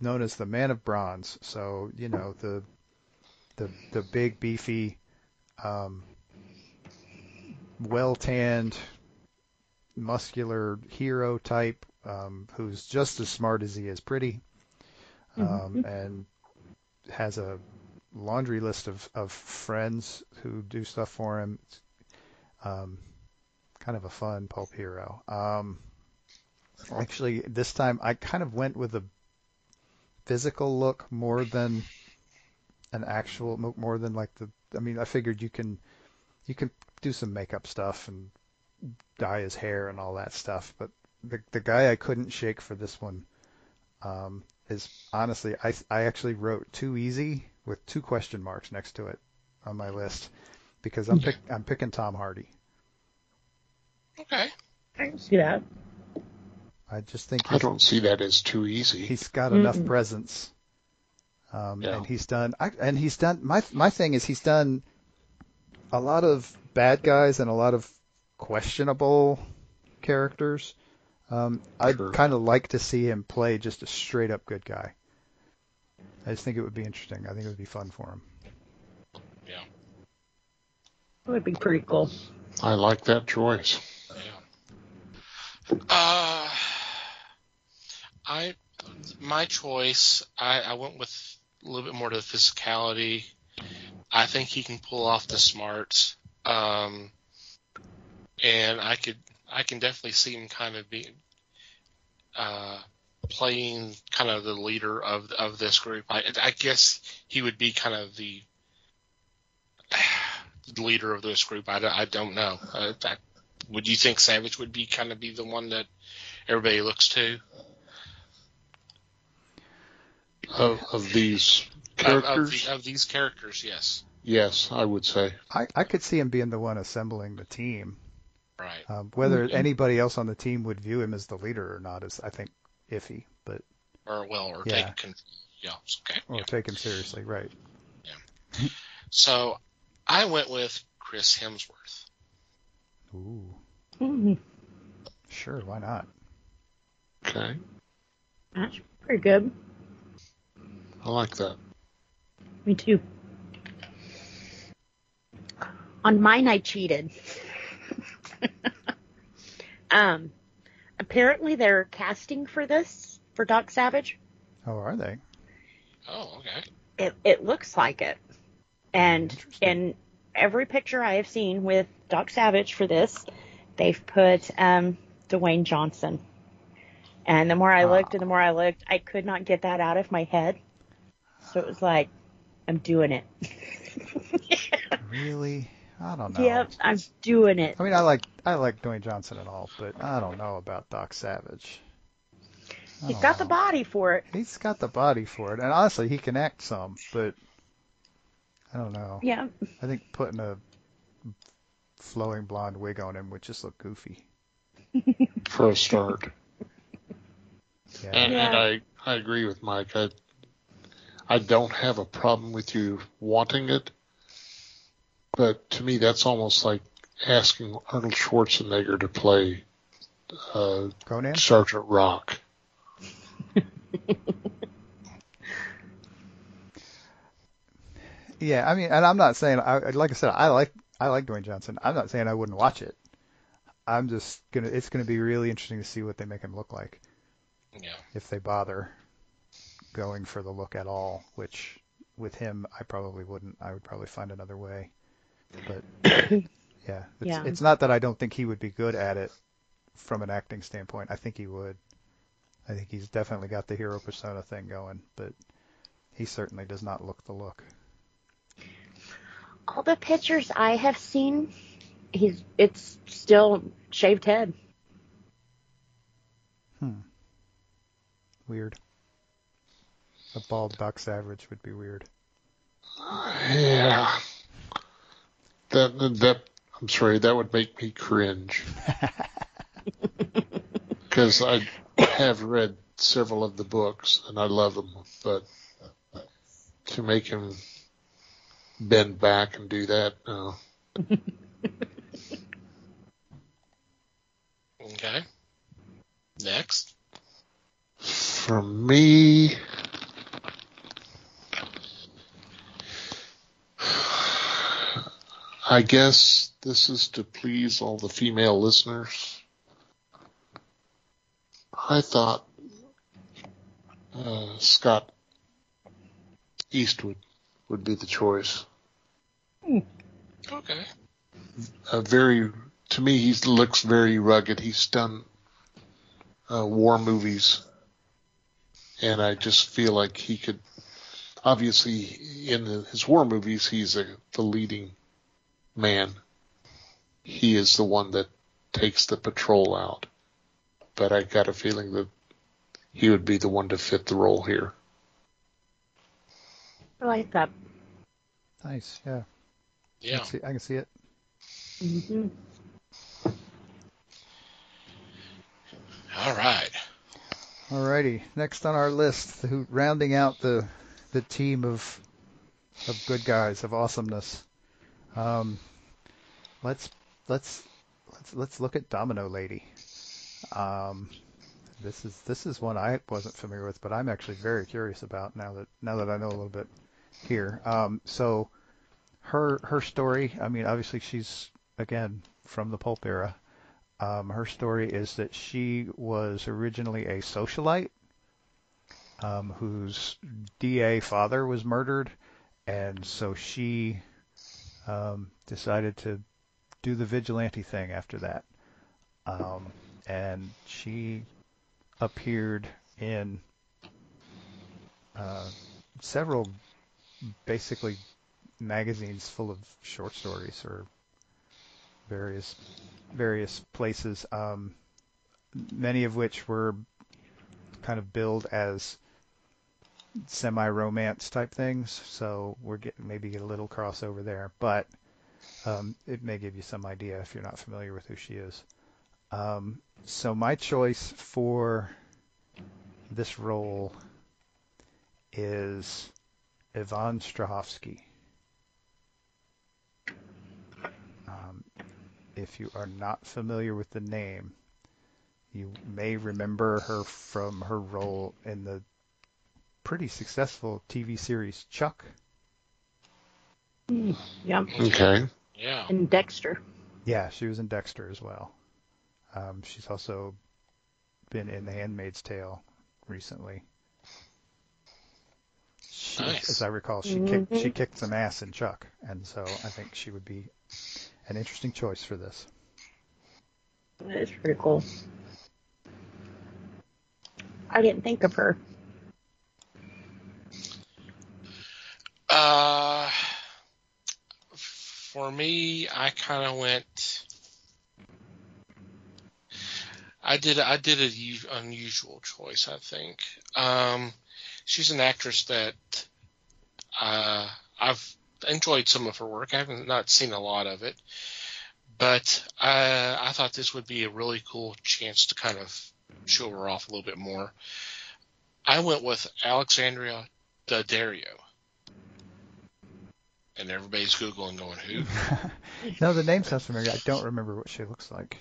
known as the Man of Bronze. So, you know, the big, beefy, well-tanned, muscular hero type, who's just as smart as he is pretty, and has a laundry list of friends who do stuff for him. Kind of a fun pulp hero. Actually, this time I kind of went with a physical look more than an actual, more than like I mean, I figured you can do some makeup stuff and dye his hair and all that stuff, but the guy I couldn't shake for this one is honestly, I actually wrote Too Easy with 2 question marks next to it on my list because I'm picking Tom Hardy. Okay. I can see that. I just think I don't see that as too easy. he's got enough presence. And he's done my thing is he's done a lot of bad guys and a lot of questionable characters. I'd Sure. kind of like to see him play just a straight up good guy. I just think it would be interesting. I think it would be fun for him. Yeah. It would be pretty cool. I like that choice. Yeah. My choice, I went with a little bit more to the physicality. I think he can pull off the smarts. And I can definitely see him kind of being playing kind of the leader of this group. I guess he would be kind of the leader of this group. I don't know. Would you think Savage would be kind of be the one that everybody looks to? Of these characters? Of these characters, yes. Yes, I would say. I could see him being the one assembling the team. Right. Whether anybody else on the team would view him as the leader or not is, I think, iffy. But Take okay. Or take him seriously, right? Yeah. So I went with Chris Hemsworth. Ooh. Sure, why not? Okay. That's pretty good. I like that. Me too. On mine, I cheated. Apparently they're casting for this, for Doc Savage. Oh, are they? Oh, okay. It looks like it. And Interesting. in every picture I have seen with Doc Savage for this, they've put Dwayne Johnson. And the more I looked and the more I looked, I could not get that out of my head. So it was like, I'm doing it. Really? I don't know. Yep, I'm doing it. I mean, I like Dwayne Johnson and all, but I don't know about Doc Savage. He's got the body for it. He's got the body for it, and honestly, he can act some, but I don't know. Yeah. I think putting a flowing blonde wig on him would just look goofy. For a start. Yeah. And I agree with Mike. I don't have a problem with you wanting it, but to me that's almost like asking Arnold Schwarzenegger to play Conan? Sergeant Rock. Yeah, I mean, and I'm not saying like I said, I like Dwayne Johnson. I'm not saying I wouldn't watch it. I'm just it's gonna be really interesting to see what they make him look like. Yeah. If they bother going for the look at all, which with him I probably wouldn't. I would probably find another way. But yeah, it's not that I don't think he would be good at it from an acting standpoint. I think he would. I think he's definitely got the hero persona thing going, but he certainly does not look the look. All the pictures I have seen, it's still shaved head. Weird. A bald Doc Savage would be weird. Yeah. That I'm sorry, that would make me cringe. Because I have read several of the books and I love them, but to make him bend back and do that, no. Okay. Next. For me, I guess this is to please all the female listeners. I thought Scott Eastwood would be the choice. Okay. To me, he looks very rugged. He's done war movies, and I just feel like he could. Obviously, in his war movies, he's the leading man. He is the one that takes the patrol out. But I got a feeling that he would be the one to fit the role here. I like that. Nice, yeah. Yeah. I can see it. Mm-hmm. All right. Alrighty, next on our list, rounding out the team of good guys of awesomeness. Let's look at Domino Lady. This is one I wasn't familiar with, but I'm actually very curious about now that I know a little bit here. So her story. I mean, obviously she's again from the pulp era. Her story is that she was originally a socialite whose DA father was murdered, and so she decided to do the vigilante thing after that. And she appeared in several basically magazines full of short stories or various places, many of which were kind of billed as semi-romance type things. So we're maybe a little crossover there, but it may give you some idea if you're not familiar with who she is. So my choice for this role is Yvonne Strahovski. If you are not familiar with the name, you may remember her from her role in the pretty successful TV series Chuck. Yeah. Okay. Yeah. And Dexter. Yeah, she was in Dexter as well. She's also been in The Handmaid's Tale recently. Nice. as I recall, she kicked some ass in Chuck, and so I think she would be an interesting choice for this. That is pretty cool. I didn't think of her. For me, I kind of went. I did an unusual choice, I think. She's an actress that I've enjoyed some of her work. I haven't not seen a lot of it, but I thought this would be a really cool chance to kind of show her off a little bit more. I went with Alexandria Daddario. And everybody's Googling going, who? No, the name sounds familiar. I don't remember what she looks like.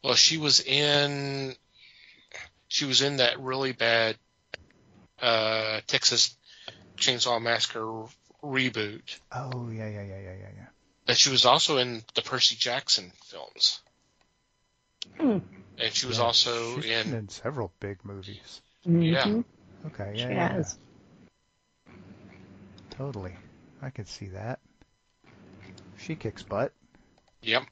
Well, she was in that really bad Texas Chainsaw Massacre reboot. Oh, yeah. And she was also in the Percy Jackson films. And she was also she's been in several big movies. Yeah. Okay, She has. Totally. I could see that. She kicks butt. Yep.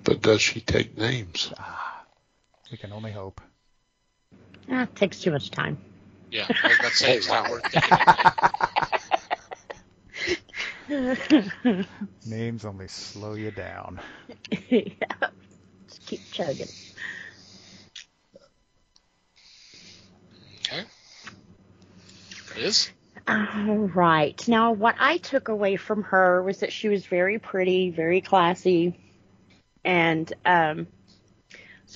But does she take names? We can only hope. It takes too much time. Yeah, I was about to say it's not worth taking. Names only slow you down. Yeah. Just keep chugging. Okay. Liz? All right. Now, what I took away from her was that she was very pretty, very classy, and so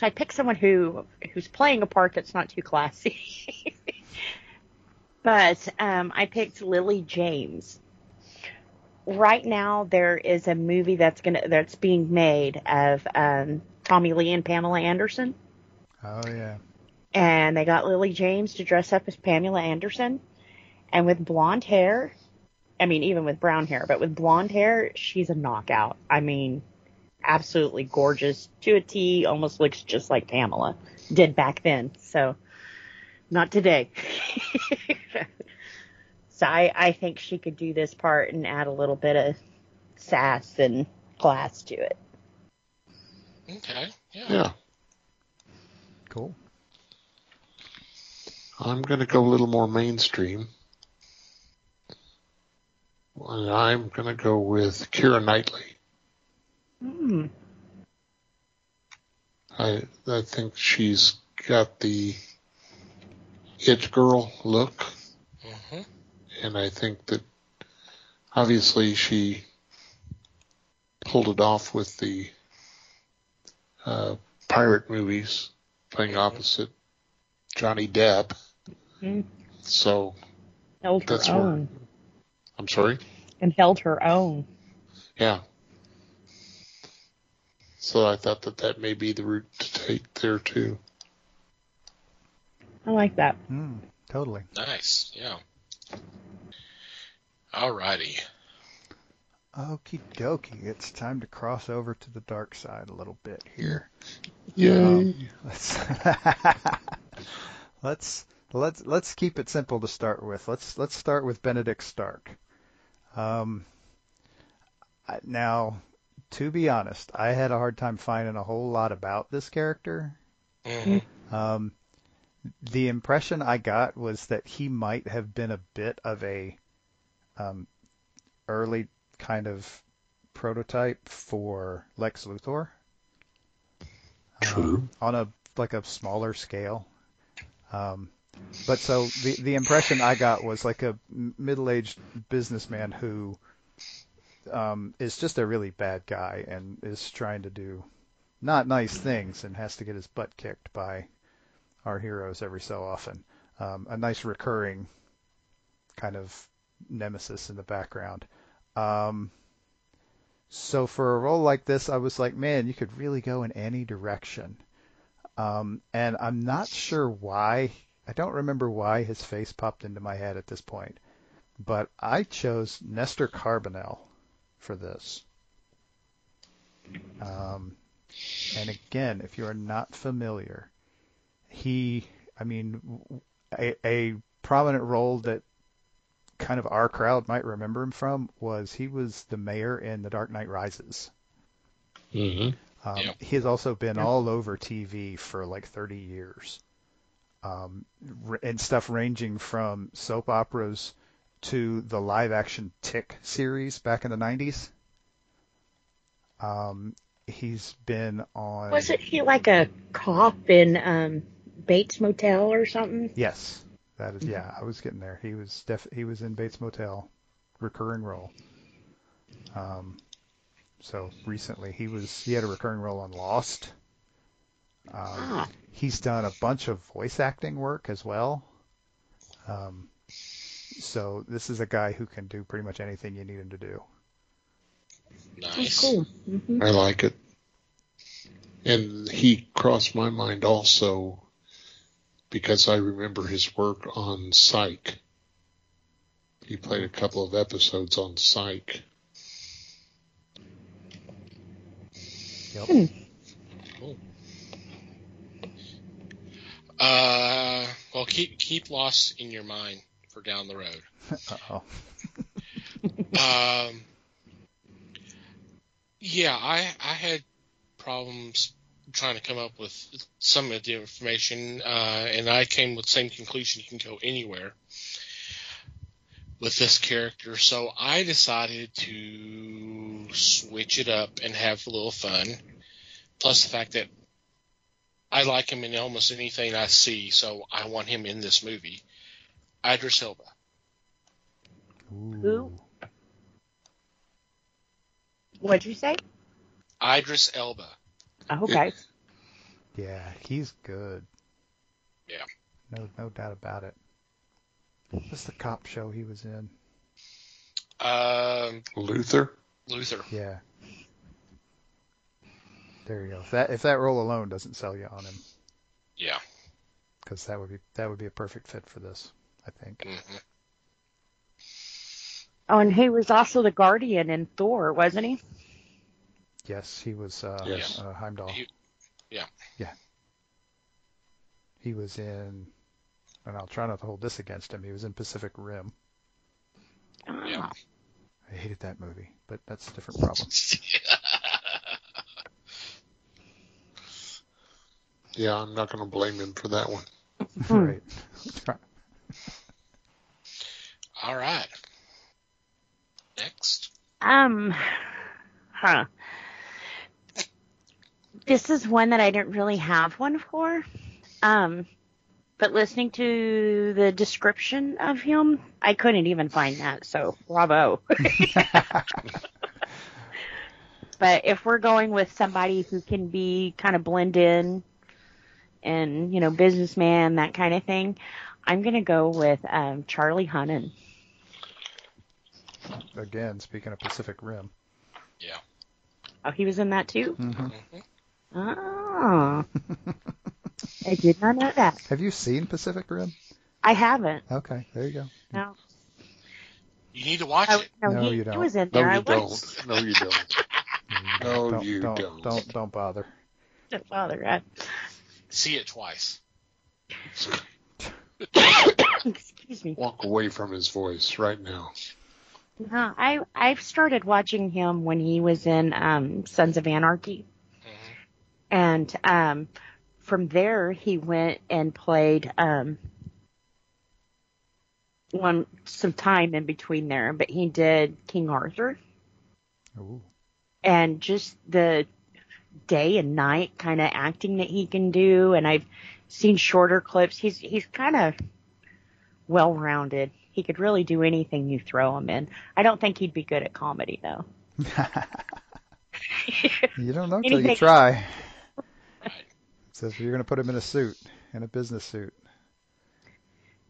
I picked someone who's playing a part that's not too classy. But I picked Lily James. Right now, there is a movie that's being made of Tommy Lee and Pamela Anderson. Oh, yeah. And they got Lily James to dress up as Pamela Anderson. And with blonde hair, I mean, even with brown hair, but with blonde hair, she's a knockout. I mean, absolutely gorgeous to a T, almost looks just like Pamela did back then. So, not today. So I think she could do this part and add a little bit of sass and class to it. Okay. Yeah. Cool. I'm going to go a little more mainstream. And I'm going to go with Keira Knightley. I think she's got the it girl look. Mm-hmm. And I think that obviously she pulled it off with the pirate movies, playing opposite Johnny Depp. Mm-hmm. So held her that's own. where, I'm sorry? And held her own. Yeah. So I thought that may be the route to take there too. I like that. Totally. Nice. Yeah. Alrighty. Okie dokie. It's time to cross over to the dark side a little bit here. Yeah. Let's keep it simple to start with. Let's start with Benedict Stark. Now, to be honest, I had a hard time finding a whole lot about this character. Mm-hmm. The impression I got was that he might have been a bit of a early kind of prototype for Lex Luthor. True. On a smaller scale. But so the impression I got was like a middle-aged businessman who is just a really bad guy and is trying to do not nice things and has to get his butt kicked by our heroes every so often. A nice recurring kind of nemesis in the background. So for a role like this, I was like, man, you could really go in any direction. And I'm not sure why. I don't remember why his face popped into my head at this point. But I chose Nestor Carbonell for this. And again, if you are not familiar, a prominent role that kind of our crowd might remember him from was he was the mayor in The Dark Knight Rises. Mm-hmm. He has also been all over TV for like 30 years. And stuff ranging from soap operas to the live action Tick series back in the 90s. He's been on... Wasn't he like a cop in Bates Motel or something? Yes. That is, yeah, I was getting there. He was in Bates Motel, recurring role. So recently he had a recurring role on Lost. He's done a bunch of voice acting work as well. So this is a guy who can do pretty much anything you need him to do. Nice. Cool. Mm-hmm. I like it. And he crossed my mind also because I remember his work on Psych. He played a couple of episodes on Psych. Yep. Cool. Well, keep Lost in your mind for down the road. Uh-oh. Yeah, I had problems trying to come up with some of the information, and I came with the same conclusion: you can go anywhere with this character. So I decided to switch it up and have a little fun. Plus the fact that I like him in almost anything I see, so I want him in this movie. Idris Elba. Who? What'd you say? Idris Elba. Oh, okay. Yeah, he's good. Yeah. No doubt about it. What's the cop show he was in? Luther? Luther. Yeah. There you go. If that role alone doesn't sell you on him, Yeah. because that would be a perfect fit for this, I think. Mm-hmm. Oh, and he was also the Guardian in Thor, wasn't he? Yes, he was. Yes. Heimdall. Yeah. Yeah. He was in, and I'll try not to hold this against him. He was in Pacific Rim. Yeah. I hated that movie, but that's a different problem. Yeah, I'm not going to blame him for that one. Right. All right. Next. This is one that I didn't really have one for. But listening to the description of him, I couldn't even find that, so bravo. But if we're going with somebody who can be kind of blend in and, businessman, that kind of thing, I'm going to go with Charlie Hunnam. Again, speaking of Pacific Rim. Yeah. Oh, he was in that too? Mm-hmm. Oh. I did not know that. Have you seen Pacific Rim? I haven't. Okay, there you go. No. You need to watch it. No, he you don't. was in No, there. you don't. No, you don't. No, you don't. Don't bother. Don't bother, right? See it twice. Excuse me. Walk away from his voice right now. No, I've started watching him when he was in Sons of Anarchy. Mm-hmm. And from there, he went and played some time in between there, but he did King Arthur. Ooh. And just the day and night kind of acting that he can do, and I've seen shorter clips. He's kind of well-rounded. He could really do anything you throw him in. I don't think he'd be good at comedy, though. You don't know till you try. So if you're going to put him in a suit, in a business suit,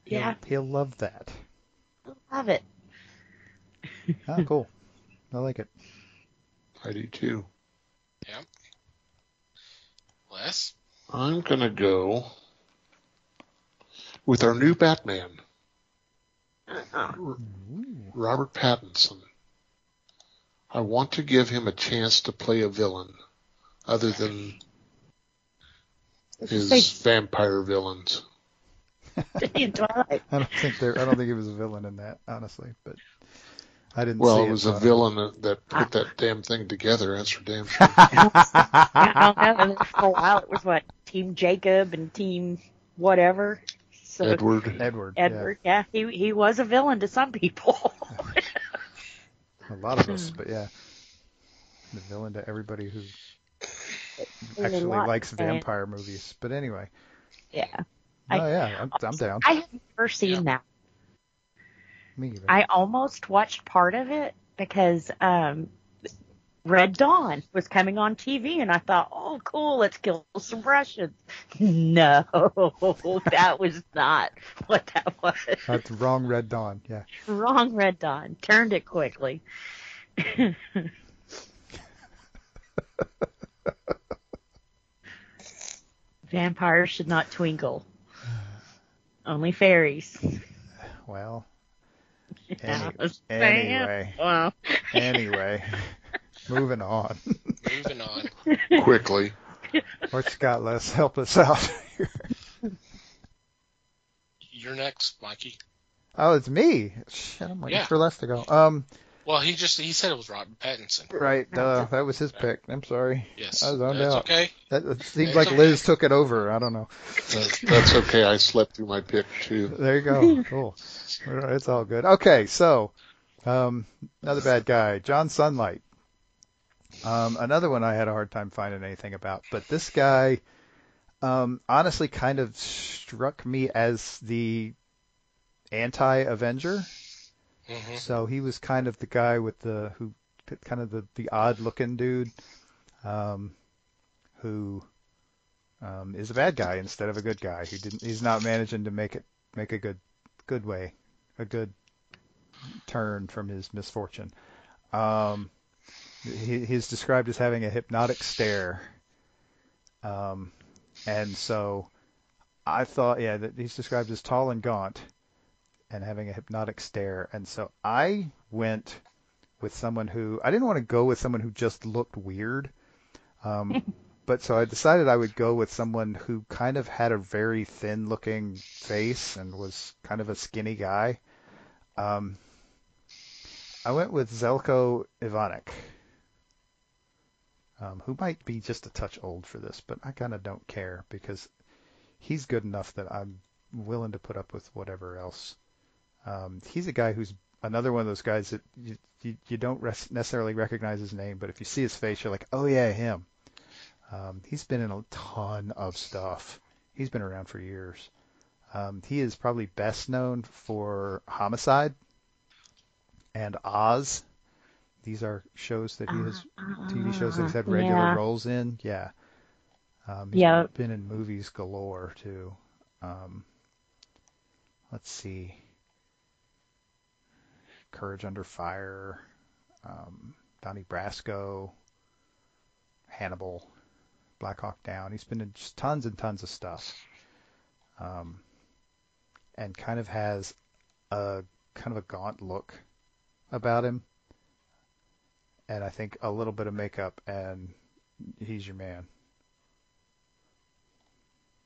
he'll love that. I love it. Oh, cool. I like it. I do too. Yeah. Les? I'm going to go with our new Batman, Robert Pattinson. I want to give him a chance to play a villain other than his vampire villains. in Twilight. I don't think he was a villain in that, honestly, but I didn't see Well, it. it was a villain that put that damn thing together. That's for damn sure. I don't know. For a while, it was what, Team Jacob and Team whatever. So Edward. Yeah, he was a villain to some people. A lot of us, but yeah, the villain to everybody who actually likes vampire movies. But anyway. Yeah. I'm down. I have never seen that. Me either. I almost watched part of it because Red Dawn was coming on TV, and I thought, oh, cool, let's kill some Russians. No, that was not what that was. That's wrong Red Dawn, yeah. Wrong Red Dawn. Turned it quickly. Vampires should not twinkle. Only fairies. Well, anyway. Wow. Anyway, moving on. Quickly. Or Scott, let's help us out here. You're next, Mikey. Oh, it's me. Shit, I'm waiting for Les to go. Well, he said it was Robert Pattinson. Right, that was his pick. I'm sorry. Yes, I was zoned that's out. okay. It seems like Liz took it over. I don't know. That's okay. I slept through my pick too. There you go. Cool. It's all good. Okay, so another bad guy, John Sunlight. Another one I had a hard time finding anything about, but this guy honestly kind of struck me as the anti-Avenger. Mm-hmm. So he was kind of the guy with the odd-looking dude who is a bad guy instead of a good guy. He's not managing to make a good turn from his misfortune. He's described as having a hypnotic stare. And so I thought, that he's described as tall and gaunt and having a hypnotic stare. And so I went with someone who, I didn't want to go with someone who just looked weird. But so I decided I would go with someone who kind of had a very thin looking face and was kind of a skinny guy. I went with Zeljko Ivanek. Who might be just a touch old for this, but I kind of don't care because he's good enough that I'm willing to put up with whatever else. He's a guy who's another one of those guys that you don't necessarily recognize his name, but if you see his face, you're like, oh yeah, him. He's been in a ton of stuff. He's been around for years. He is probably best known for Homicide and Oz. These are shows that he has, TV shows that he's had regular roles in. Yeah. He's been in movies galore, too. Let's see. Courage Under Fire, Donnie Brasco, Hannibal, Black Hawk Down. He's been in just tons and tons of stuff. And kind of has a gaunt look about him. And I think a little bit of makeup, and he's your man.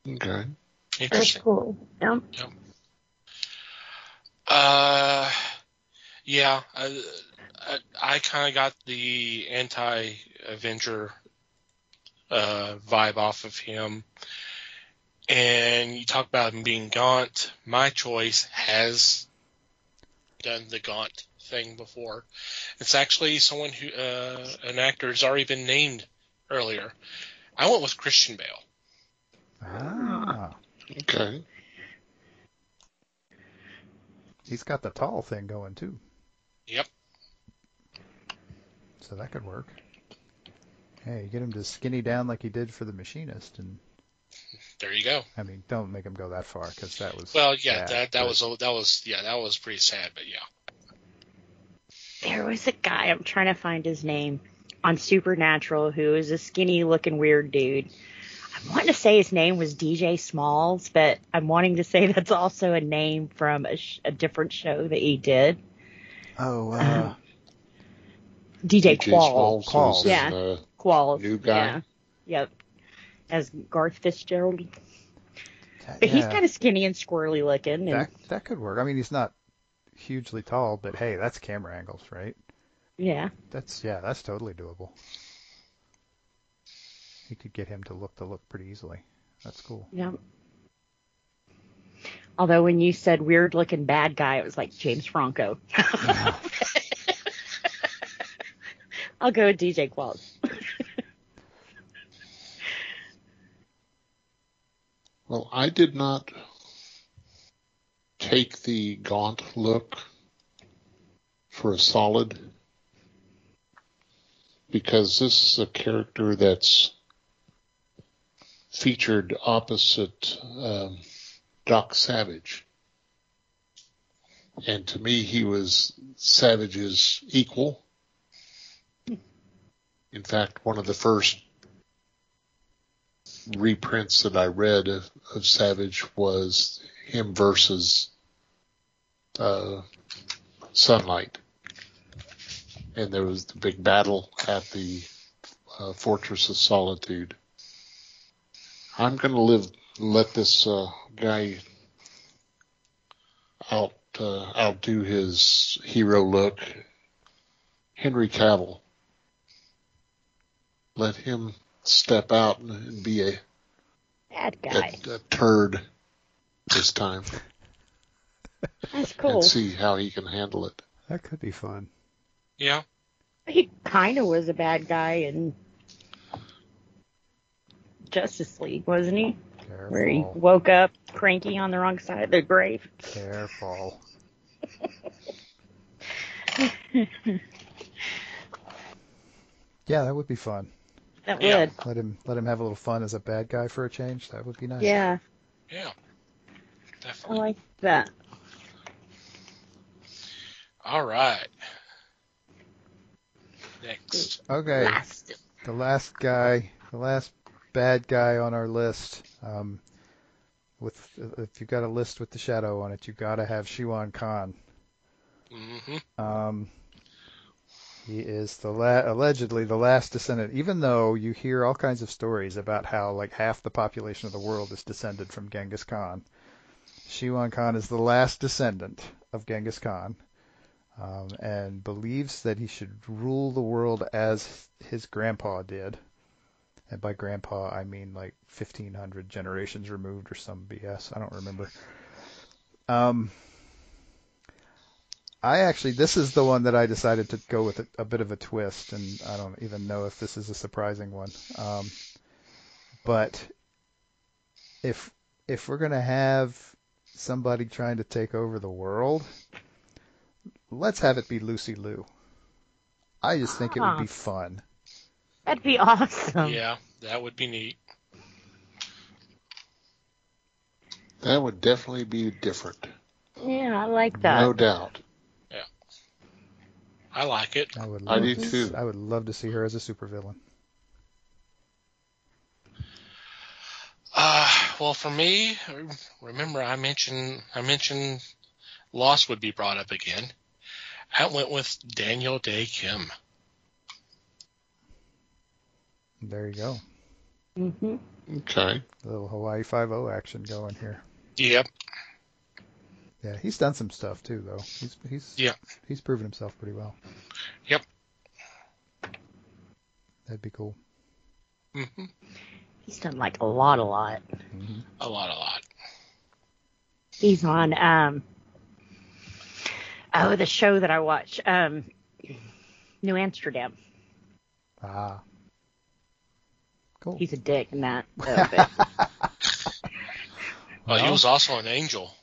Okay. Interesting. That's cool. Yep. Yeah. I kind of got the anti-Avenger vibe off of him. And you talk about him being gaunt. My choice has done the gaunt thing before. It's actually someone who, an actor has already been named earlier. I went with Christian Bale. Ah. Okay. He's got the tall thing going, too. Yep. So that could work. Hey, you get him to skinny down like he did for The Machinist, and there you go. I mean, don't make him go that far, because that was that was pretty sad, but yeah. There was a guy, I'm trying to find his name, on Supernatural who is a skinny looking weird dude. I'm wanting to say his name was DJ Smalls, but I'm wanting to say that's also a name from a different show that he did. Oh, DJ Qualls. Qualls. Yeah, Qualls. New guy. Yeah. Yep. As Garth Fitzgerald. But he's kind of skinny and squirrely looking. And that could work. I mean, he's not hugely tall, but hey, that's camera angles, right? yeah. That's totally doable. You could get him to look pretty easily. That's cool. Yeah. Although when you said weird looking bad guy, it was like James Franco. I'll go with DJ Qualls. Well, I did not take the gaunt look for a solid because this is a character that's featured opposite Doc Savage. And to me, he was Savage's equal. In fact, one of the first reprints that I read of Savage was him versus Sunlight. And there was the big battle at the Fortress of Solitude. I'm going to let this guy outdo his hero look. Henry Cavill. Let him step out and be a bad guy. A turd this time. That's cool. And see how he can handle it. That could be fun. Yeah. He kind of was a bad guy in Justice League, wasn't he? Careful. Where he woke up cranky on the wrong side of the grave. Careful. Yeah, that would be fun. That would. Let him have a little fun as a bad guy for a change. That would be nice. Yeah. Yeah. I Definitely. like that. All right. Next. Okay. The last bad guy on our list. If you've got a list with the shadow on it, you got to have Shiwan Khan. Mm-hmm. He is allegedly the last descendant, even though you hear all kinds of stories about how like half the population of the world is descended from Genghis Khan. Shiwan Khan is the last descendant of Genghis Khan, and believes that he should rule the world as his grandpa did. And by grandpa, I mean like 1,500 generations removed or some BS. I don't remember. This is the one that I decided to go with a bit of a twist, and I don't even know if this is a surprising one. But if we're going to have somebody trying to take over the world, let's have it be Lucy Liu. I just think it would be fun. That'd be awesome. Yeah, that would be neat. That would definitely be different. Yeah, I like that. No doubt. Yeah. I like it. I do too. I would love to see her as a supervillain. Well, for me, remember I mentioned Lost would be brought up again. I went with Daniel Day Kim. There you go. Mm-hmm. Okay. A little Hawaii Five-0 action going here. Yep. Yeah, he's done some stuff too, though. He's proven himself pretty well. Yep. That'd be cool. Mm-hmm. He's done like a lot. Mm-hmm. A lot. He's on the show that I watch, New Amsterdam. Ah. Cool. He's a dick in that. Well, he was also an Angel.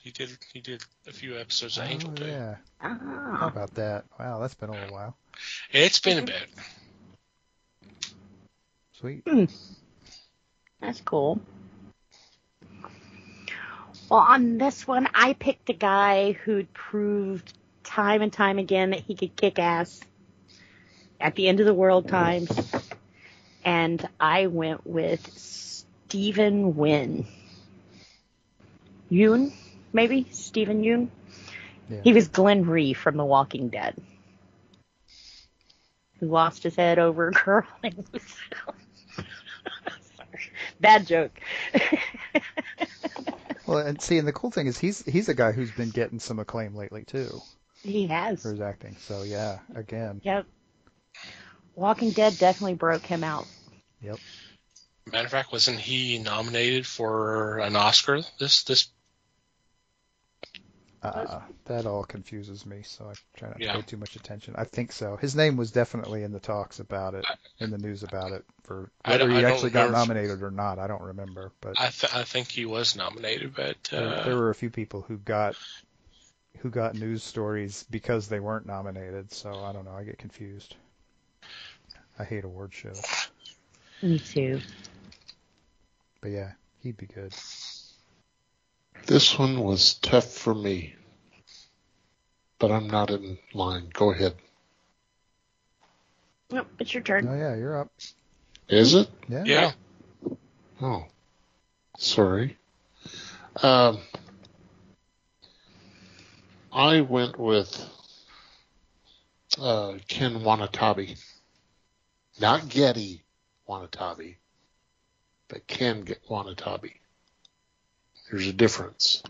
He did a few episodes of Angel too. Yeah. How about that? Wow, that's been a little while. It's been a bit. Sweet. That's cool. Well, on this one, I picked a guy who'd proved time and time again that he could kick ass at the end of the world times. And I went with Stephen Yeun, maybe? Stephen Yeun? Yeah. He was Glenn Rhee from The Walking Dead. Who lost his head over a girl. Sorry. Bad joke. Well, and see, and the cool thing is he's a guy who's been getting some acclaim lately too He has. for his acting. So yeah, again. Yep. Walking Dead definitely broke him out. Yep. Matter of fact, wasn't he nominated for an Oscar this? That all confuses me, so I try not to Yeah. pay too much attention. I think so. His name was definitely in the talks about it, in the news about it, for whether he I don't actually got remember. nominated or not. I don't remember, but I think he was nominated, but there were a few people who got news stories because they weren't nominated. So I don't know. I get confused. I hate award shows, Me too. but yeah, he'd be good. This one was tough for me, but I'm not in line. Go ahead. Nope, it's your turn. Oh yeah, you're up. Is it? Yeah. yeah. Oh, sorry. I went with Ken Wanatabe. Not Getty Wanatabe, but Ken Wanatabe. There's a difference.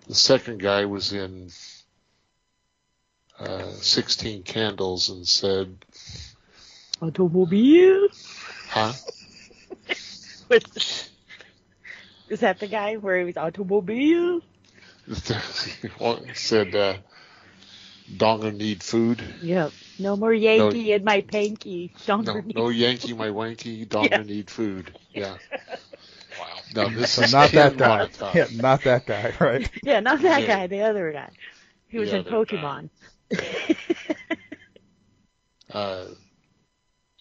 The second guy was in 16 Candles and said, Automobile. huh? Is that the guy where he was automobile? Said, Donger need food. Yep. No more Yankee in my panky. No Yankee, my wanky. Donger Yeah. need food. Yeah. Wow. No, this So is not Ken that guy. Wanatabe. Yeah, not that guy, right? Yeah, not that Yeah. guy, the other guy. He was The in other guy. Pokemon.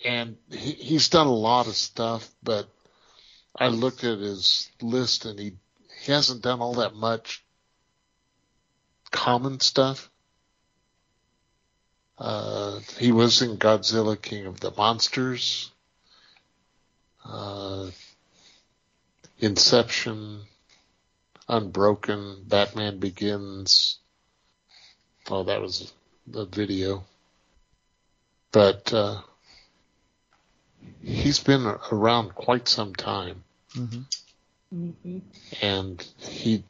And he's done a lot of stuff, but I looked at his list and he hasn't done all that much common stuff. He was in Godzilla King of the Monsters, Inception, Unbroken, Batman Begins. Oh, that was the video. But he's been around quite some time, Mm-hmm. and he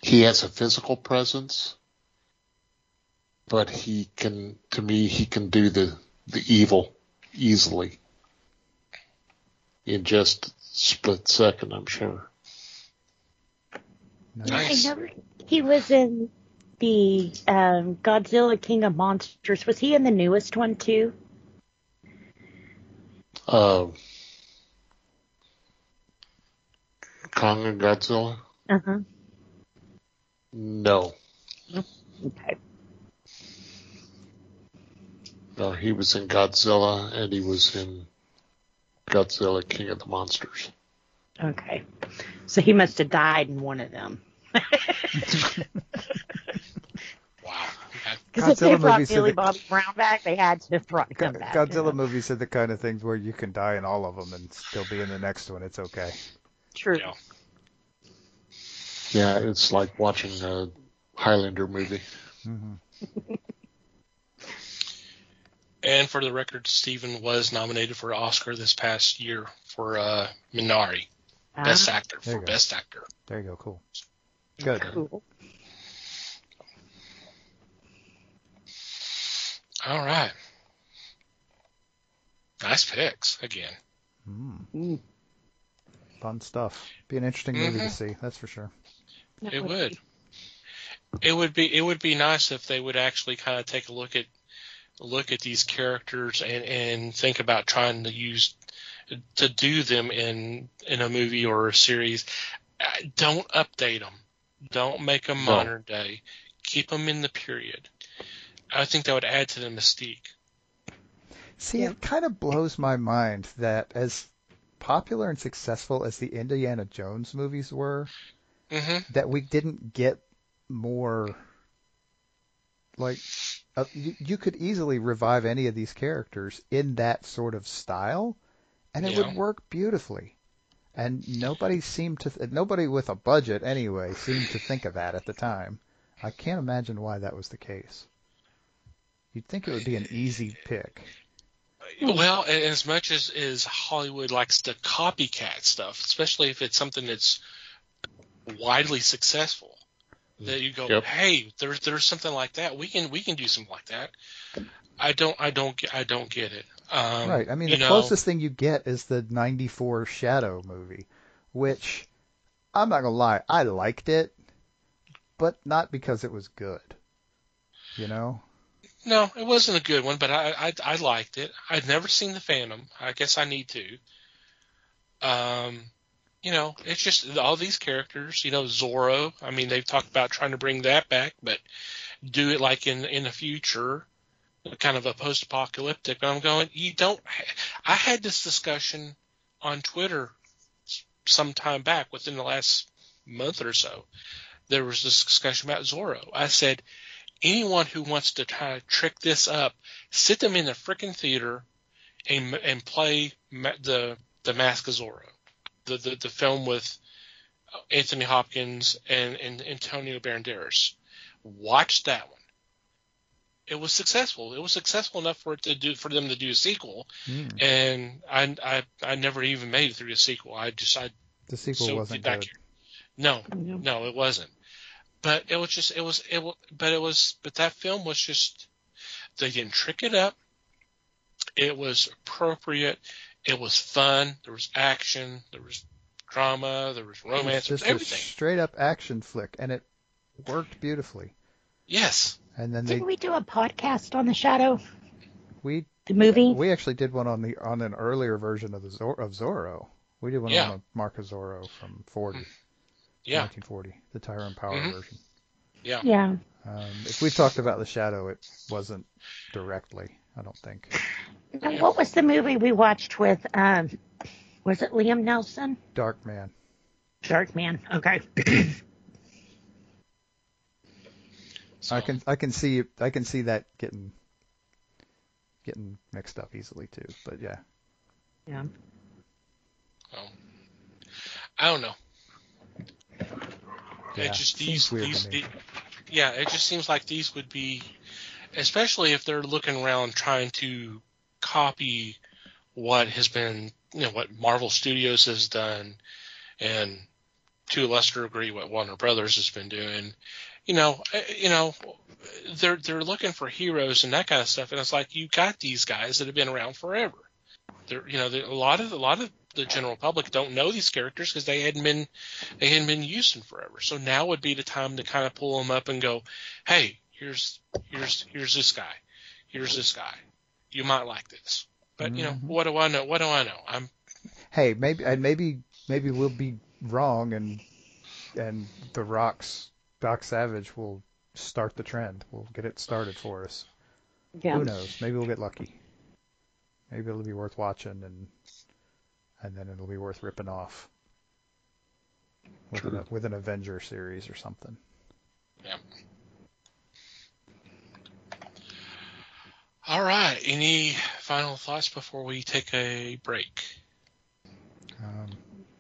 has a physical presence, but he can do the evil easily in just a split second, I'm sure. Nice. I never. He was in the Godzilla King of Monsters. Was he in the newest one too? Kong and Godzilla? Uh-huh. No. Okay. No, he was in Godzilla, and he was in Godzilla King of the Monsters. Okay. So he must have died in one of them. Wow. Because if they Godzilla brought movies Billy are the- Bobby Brown back, they had to have brought him back. Godzilla movies are the kind of things where you can die in all of them and still be in the next one. It's okay. True. Yeah. Yeah, it's like watching a Highlander movie. Mm-hmm. And for the record, Stephen was nominated for an Oscar this past year for Minari, Best Actor, There for you go. Best Actor. There you go. Cool. Good. Cool. All right. Nice picks again. Mm. Fun stuff. Be an interesting movie to see. That's for sure. That It would would. be- It would be nice if they would actually kind of take a look at these characters and think about trying to do them in a movie or a series. Don't update them. Don't make them modern day. Keep them in the period. I think that would add to the mystique. See, it kind of blows my mind that as popular and successful as the Indiana Jones movies were, Mm-hmm. that we didn't get more. Like, you could easily revive any of these characters in that sort of style, and it would work beautifully. And nobody with a budget anyway, seemed to think of that at the time. I can't imagine why that was the case. You'd think it would be an easy pick. Well, as much as Hollywood likes to copycat stuff, especially if it's something that's widely successful, that you go, hey, there's something like that. We can do something like that. I don't get it. Right. I mean, the closest thing you get is the '94 Shadow movie, which I'm not gonna lie, I liked it, but not because it was good. You know? No, it wasn't a good one, but I liked it. I'd never seen The Phantom. I guess I need to. It's just all these characters. Zorro. I mean, they've talked about trying to bring that back, but do it like in the future, kind of a post-apocalyptic. But I'm going, you don't. I had this discussion on Twitter some time back, within the last month or so. There was this discussion about Zorro. I said, anyone who wants to try to trick this up, sit them in the frickin' theater and play the Mask of Zorro, the film with Anthony Hopkins and Antonio Banderas. Watch that one. It was successful. It was successful enough for them to do a sequel, and I never even made it through the sequel. The sequel wasn't good. No, it wasn't. But but that film was just, they didn't trick it up. It was appropriate. It was fun. There was action. There was drama. There was romance. It was just everything. A straight up action flick, and it worked beautifully. Yes. And then didn't we do a podcast on The Shadow? The movie? We actually did one on an earlier version of Zorro. We did one on a Mark of Zorro from 1940, the Tyrone Power version. Yeah. Yeah. If we talked about The Shadow, it wasn't directly, I don't think. Now, what was the movie we watched with, was it Liam Neeson? Dark Man. Okay. So. I can see that getting mixed up easily too, but yeah. Yeah. Oh. I don't know. Yeah, it just it just seems like these would be, especially if they're looking around trying to copy what has been, what Marvel Studios has done, and to a lesser degree what Warner Brothers has been doing. They're looking for heroes and that kind of stuff, and it's like, you got these guys that have been around forever. A lot of the general public don't know these characters because they hadn't been used in forever. So now would be the time to kind of pull them up and go, hey, here's this guy, here's this guy. You might like this, but what do I know? Hey, maybe we'll be wrong, and The Rock's Doc Savage will start the trend. We'll get it started for us. Yeah. Who knows? Maybe we'll get lucky. Maybe it'll be worth watching, and then it'll be worth ripping off with an Avenger series or something. Yeah. All right. Any final thoughts before we take a break?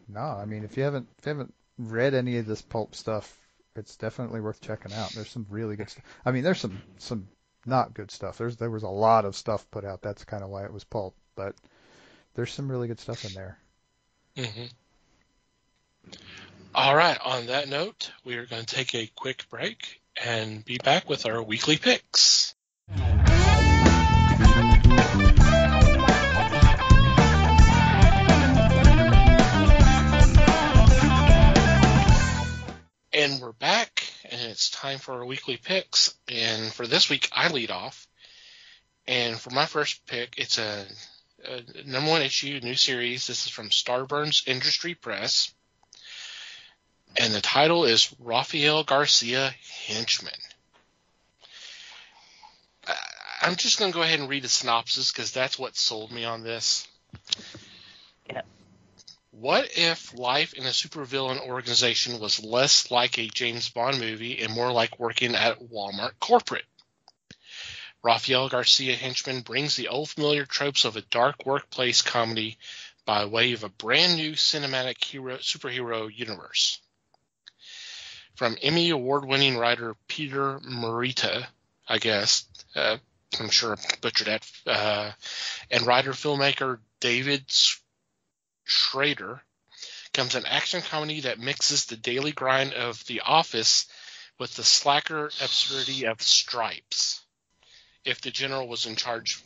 No, I mean, if you haven't read any of this pulp stuff, it's definitely worth checking out. There's some really good stuff. I mean, there's some not good stuff. There was a lot of stuff put out. That's kind of why it was pulp. But there's some really good stuff in there. Mm-hmm. All right. On that note, we are going to take a quick break and be back with our weekly picks. And we're back, and it's time for our weekly picks. And for this week, I lead off. And for my first pick, it's a number one issue, new series. This is from Starburns Industry Press. And the title is Rafael Garcia Henchman. I'm just going to go ahead and read the synopsis because that's what sold me on this. Yeah. What if life in a supervillain organization was less like a James Bond movie and more like working at Walmart corporate? Rafael Garcia Henchman brings the old familiar tropes of a dark workplace comedy by way of a brand new cinematic superhero universe. From Emmy award-winning writer Peter Morita, I guess, I'm sure I butchered that. And writer-filmmaker David Schrader comes an action comedy that mixes the daily grind of The Office with the slacker absurdity of Stripes. If the general in charge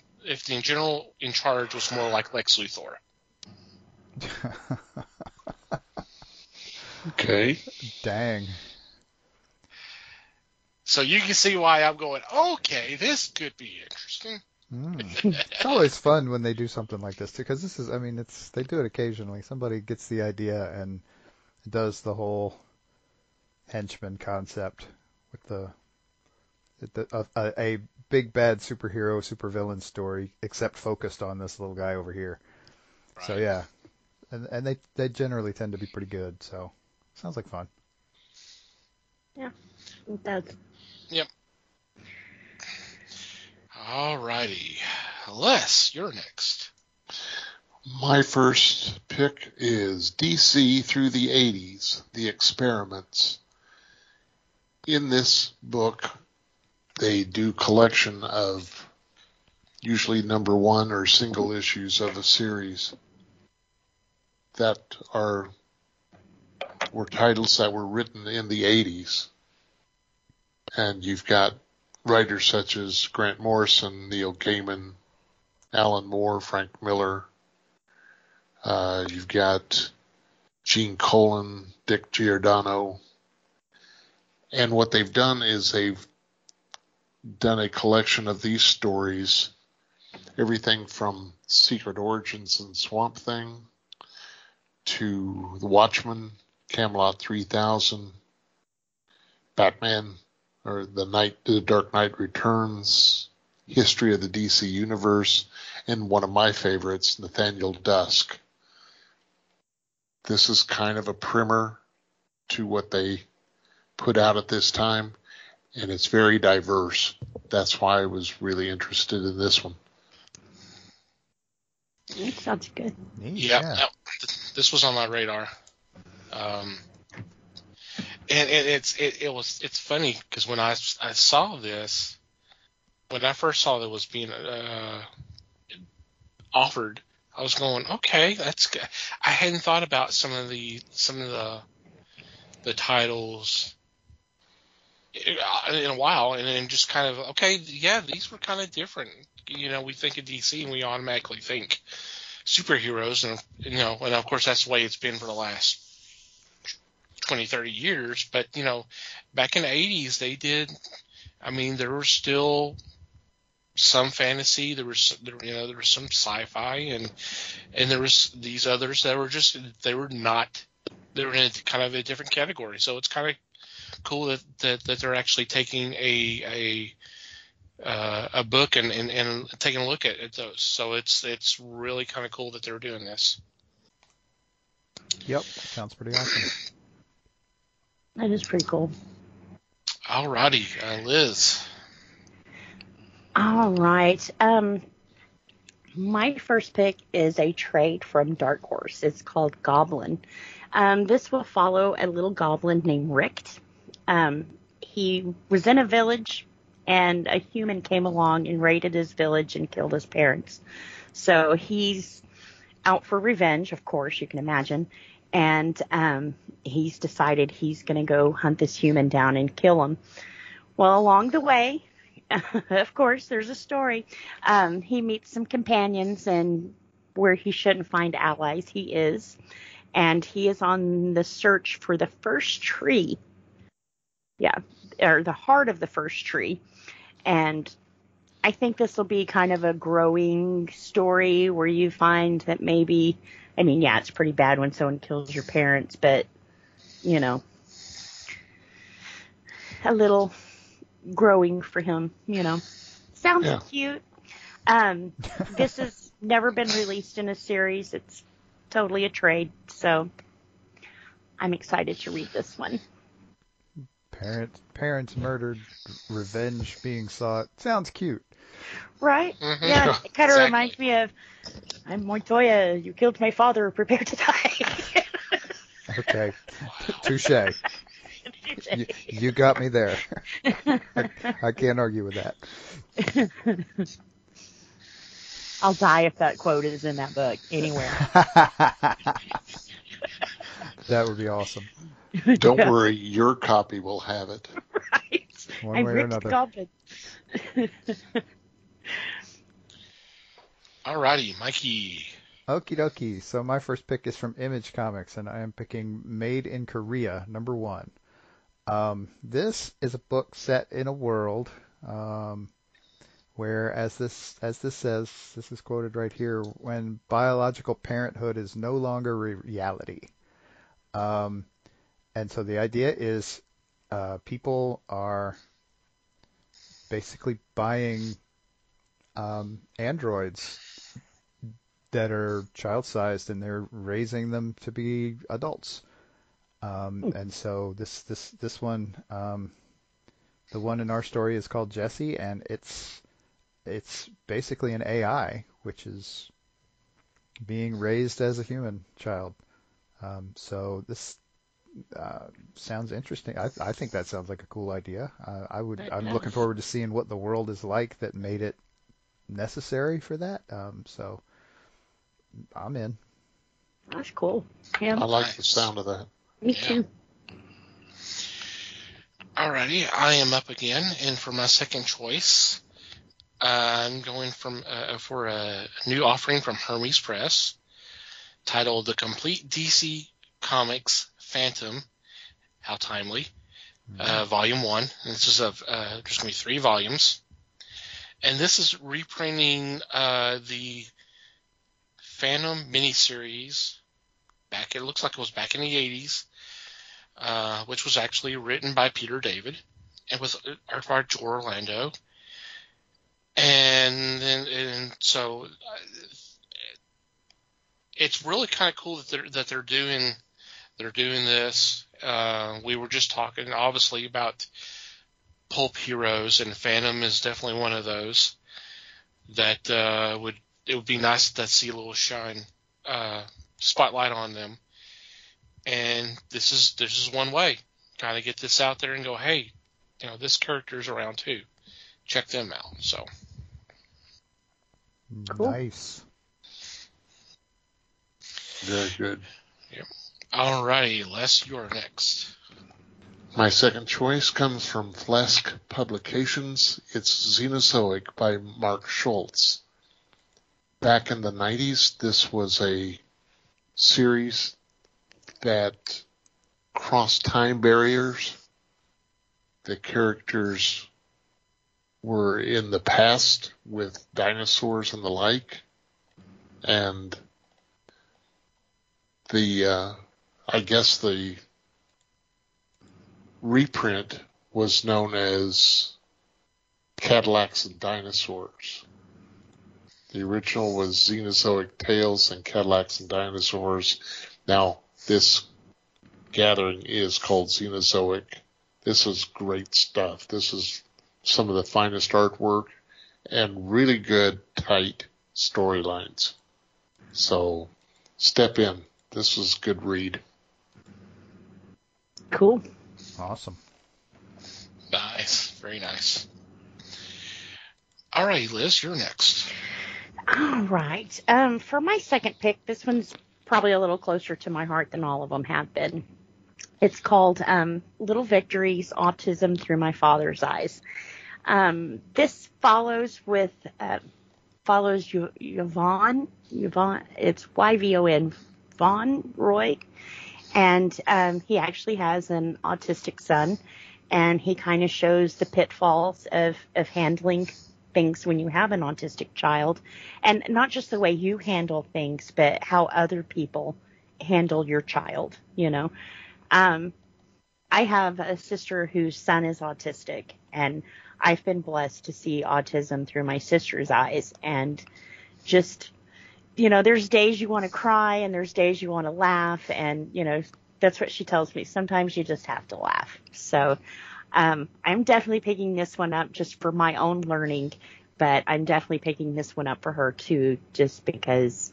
was more like Lex Luthor. Okay. Dang. So you can see why I'm going, okay, this could be interesting. It's always fun when they do something like this too, because they do it occasionally. Somebody gets the idea and does the whole henchman concept with a big bad superhero supervillain story, except focused on this little guy over here. Right. So yeah, and they generally tend to be pretty good. So sounds like fun. Yeah, it does. Yep. Alrighty. Les, you're next. My first pick is DC through the 80s, The Experiments. In this book, they do collection of usually number one or single issues of a series that were titles that were written in the 80s. And you've got writers such as Grant Morrison, Neil Gaiman, Alan Moore, Frank Miller. You've got Gene Colan, Dick Giordano. And what they've done is they've done a collection of these stories, everything from Secret Origins and Swamp Thing to The Watchmen, Camelot 3000, Batman, or The Dark Knight Returns, History of the DC Universe, and one of my favorites, Nathaniel Dusk. This is kind of a primer to what they put out at this time, and it's very diverse. That's why I was really interested in this one. That sounds good. Yeah. This was on my radar. And it's funny because when I saw this, when I first saw that it was being offered, I was going, okay, that's good. I hadn't thought about some of the titles in a while, and then just kind of, okay, yeah, these were kind of different. We think of DC and we automatically think superheroes, and and of course that's the way it's been for the last 20, 30 years. But back in the 80s, they did. There was still some fantasy. There was some sci-fi, and there was these others that were they were in a kind of a different category. So it's kind of cool that they're actually taking a book and taking a look at those. So it's really kind of cool that they're doing this. Yep, sounds pretty awesome. That is pretty cool. Alrighty, Liz. All right. My first pick is a trade from Dark Horse. It's called Goblin. This will follow a little goblin named Richt. He was in a village, and a human came along and raided his village and killed his parents. So he's out for revenge, of course, you can imagine. And he's decided he's going to go hunt this human down and kill him. Well, along the way, of course, there's a story. He meets some companions, and where he shouldn't find allies, he is. And he is on the search for the first tree. Yeah, or the heart of the first tree. And I think this will be kind of a growing story where you find that maybe, it's pretty bad when someone kills your parents, but, a little growing for him, Sounds cute. This has never been released in a series. It's totally a trade, so I'm excited to read this one. Parents murdered, revenge being sought. Sounds cute. Right? Mm-hmm. Yeah, it kind of reminds me of, I'm Montoya, you killed my father, prepare to die. Okay. Touche. You got me there. I can't argue with that. I'll die if that quote is in that book anywhere. That would be awesome. Don't worry, your copy will have it. Right. One way or another. Alrighty, Mikey. Okie dokie. So my first pick is from Image Comics, and I am picking Made in Korea, #1. This is a book set in a world where, as this says, this is quoted right here, when biological parenthood is no longer reality. And so the idea is people are basically buying androids that are child-sized, and they're raising them to be adults. And so this one, the one in our story is called Jessie, and it's basically an AI, which is being raised as a human child. So this sounds interesting. I think that sounds like a cool idea. I'm looking forward to seeing what the world is like that made it necessary for that. So I'm in. That's cool. Yeah. I like the sound of that. Me too. Alrighty, I am up again, and for my second choice, I'm going for a new offering from Hermes Press, titled "The Complete DC Comics Phantom." How timely! Volume 1. And this is there's going to be 3 volumes, and this is reprinting the Phantom miniseries. It looks like it was back in the 80s, which was actually written by Peter David and with art by Joe Orlando. And so it's really kind of cool that they're doing this. We were just talking obviously about pulp heroes, and Phantom is definitely one of those that it would be nice to see a little shine spotlight on them. And this is one way, kind of get this out there and go, hey, this character's around too. Check them out. So cool. Nice. Very good. Yep. All righty, Les, you're next. My second choice comes from Flesk Publications. It's Xenozoic by Mark Schultz. Back in the 90s, this was a series that crossed time barriers. The characters were in the past with dinosaurs and the like. And I guess the reprint was known as Cadillacs and Dinosaurs. The original was Xenozoic Tales and Cadillacs and Dinosaurs. Now, this gathering is called Xenozoic. This is great stuff. This is some of the finest artwork and really good, tight storylines. So, step in. This was a good read. Cool. Awesome. Nice. Very nice. All right, Liz, you're next. All right. For my second pick, this one's probably a little closer to my heart than all of them have been. It's called Little Victories: Autism Through My Father's Eyes. This follows Yvonne. It's Yvon, Vaughn Roy, and he actually has an autistic son, and he kind of shows the pitfalls of handling things when you have an autistic child, and not just the way you handle things, but how other people handle your child. I have a sister whose son is autistic, and I've been blessed to see autism through my sister's eyes, and just, there's days you want to cry and there's days you want to laugh, and, that's what she tells me. Sometimes you just have to laugh. So I'm definitely picking this one up just for my own learning, but I'm definitely picking this one up for her too, just because,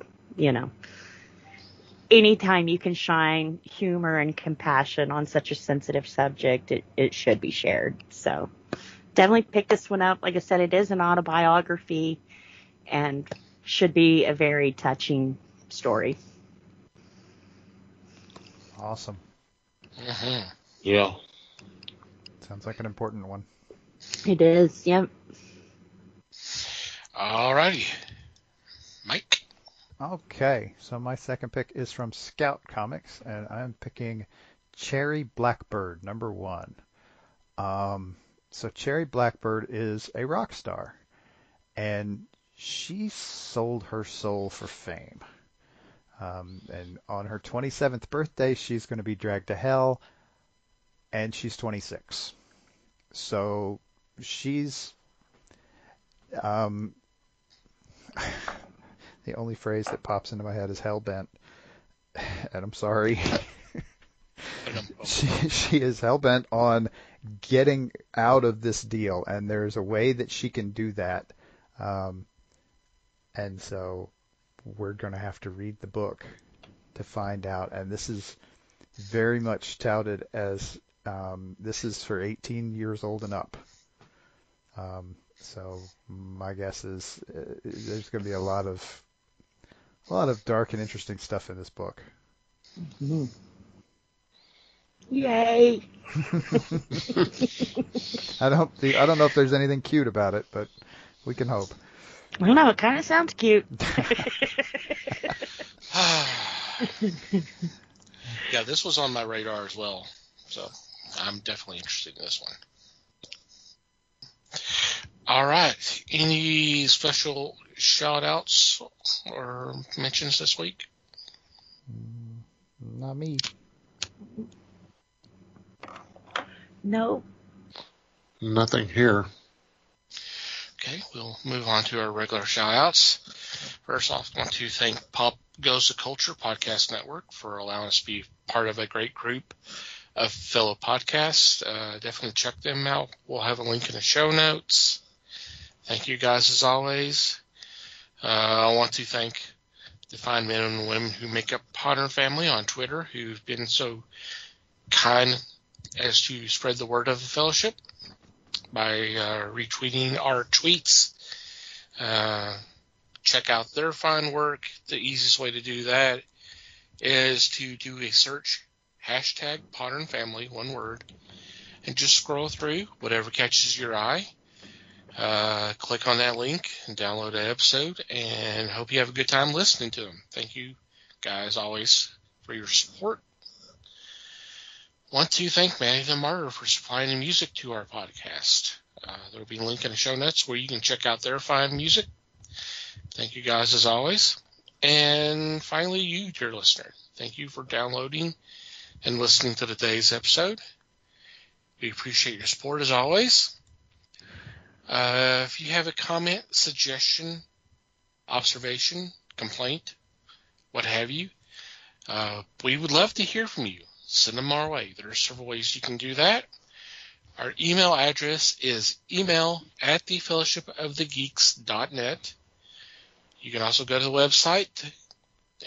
anytime you can shine humor and compassion on such a sensitive subject, it should be shared. So definitely pick this one up. Like I said, it is an autobiography and should be a very touching story. Awesome. Mm-hmm. Yeah. Sounds like an important one. It is, yep. All righty. Mike? Okay, so my second pick is from Scout Comics, and I'm picking Cherry Blackbird, #1. So Cherry Blackbird is a rock star, and she sold her soul for fame. And on her 27th birthday, she's going to be dragged to hell, and she's 26. So she's the only phrase that pops into my head is hell-bent, and I'm sorry. She is hell-bent on getting out of this deal, and there's a way that she can do that. And so we're going to have to read the book to find out. And this is very much touted as this is for 18 years old and up. So my guess is there's going to be a lot of dark and interesting stuff in this book. Mm-hmm. Yay! I don't know if there's anything cute about it, but we can hope. I don't know. It kind of sounds cute. Yeah, this was on my radar as well, so I'm definitely interested in this one. All right. Any special shout-outs or mentions this week? Not me. No. Nothing here. Okay, we'll move on to our regular shout-outs. First off, I want to thank Pop Goes the Culture Podcast Network for allowing us to be part of a great group of fellow podcasts. Definitely check them out. We'll have a link in the show notes. Thank you guys as always. I want to thank the fine men and women who make up Potter Family on Twitter, who've been so kind as to spread the word of the fellowship by retweeting our tweets. Check out their fine work. The easiest way to do that is to do a search, hashtag Potter Family, one word, and just scroll through whatever catches your eye. Click on that link and download the episode, and hope you have a good time listening to them. Thank you guys always for your support. Want to thank Manny the Martyr for supplying the music to our podcast. There will be a link in the show notes where you can check out their fine music. Thank you guys as always. And finally, you, dear listener, thank you for downloading and listening to today's episode. We appreciate your support as always. If you have a comment, suggestion, observation, complaint, what have you, we would love to hear from you. Send them our way. There are several ways you can do that. Our email address is email@thefellowshipofthegeeks.net. You can also go to the website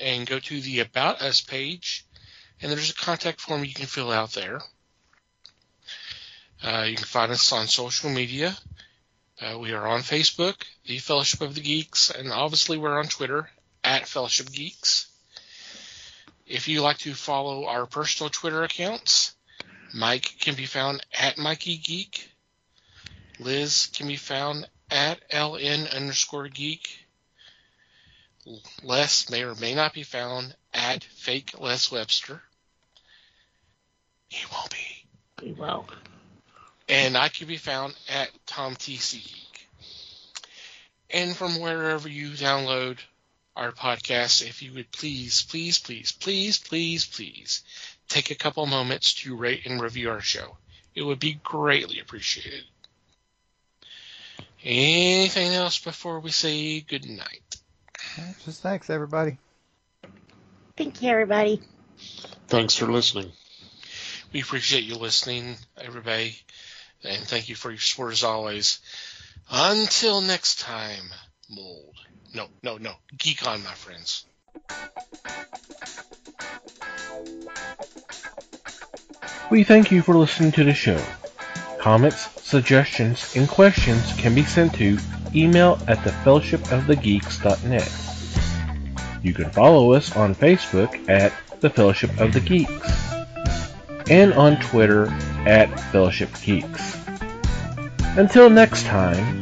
and go to the About Us page, and there's a contact form you can fill out there. You can find us on social media. We are on Facebook, The Fellowship of the Geeks, and obviously we're on Twitter, @Fellowship Geeks. If you like to follow our personal Twitter accounts, Mike can be found @MikeyGeek. Liz can be found @LN_geek. Les may or may not be found @FakeLesWebster. He won't be. We will. And I can be found @TomTCGeek. And from wherever you download our podcast, if you would please take a couple moments to rate and review our show. It would be greatly appreciated. Anything else before we say good night? Just thanks, everybody. Thank you, everybody. Thanks for listening. We appreciate you listening, everybody, and thank you for your support as always. Until next time, mold. No. Geek on, my friends. We thank you for listening to the show. Comments, suggestions, and questions can be sent to email@thefellowshipofthegeeks.net. You can follow us on Facebook at The Fellowship of the Geeks and on Twitter at Fellowship Geeks. Until next time,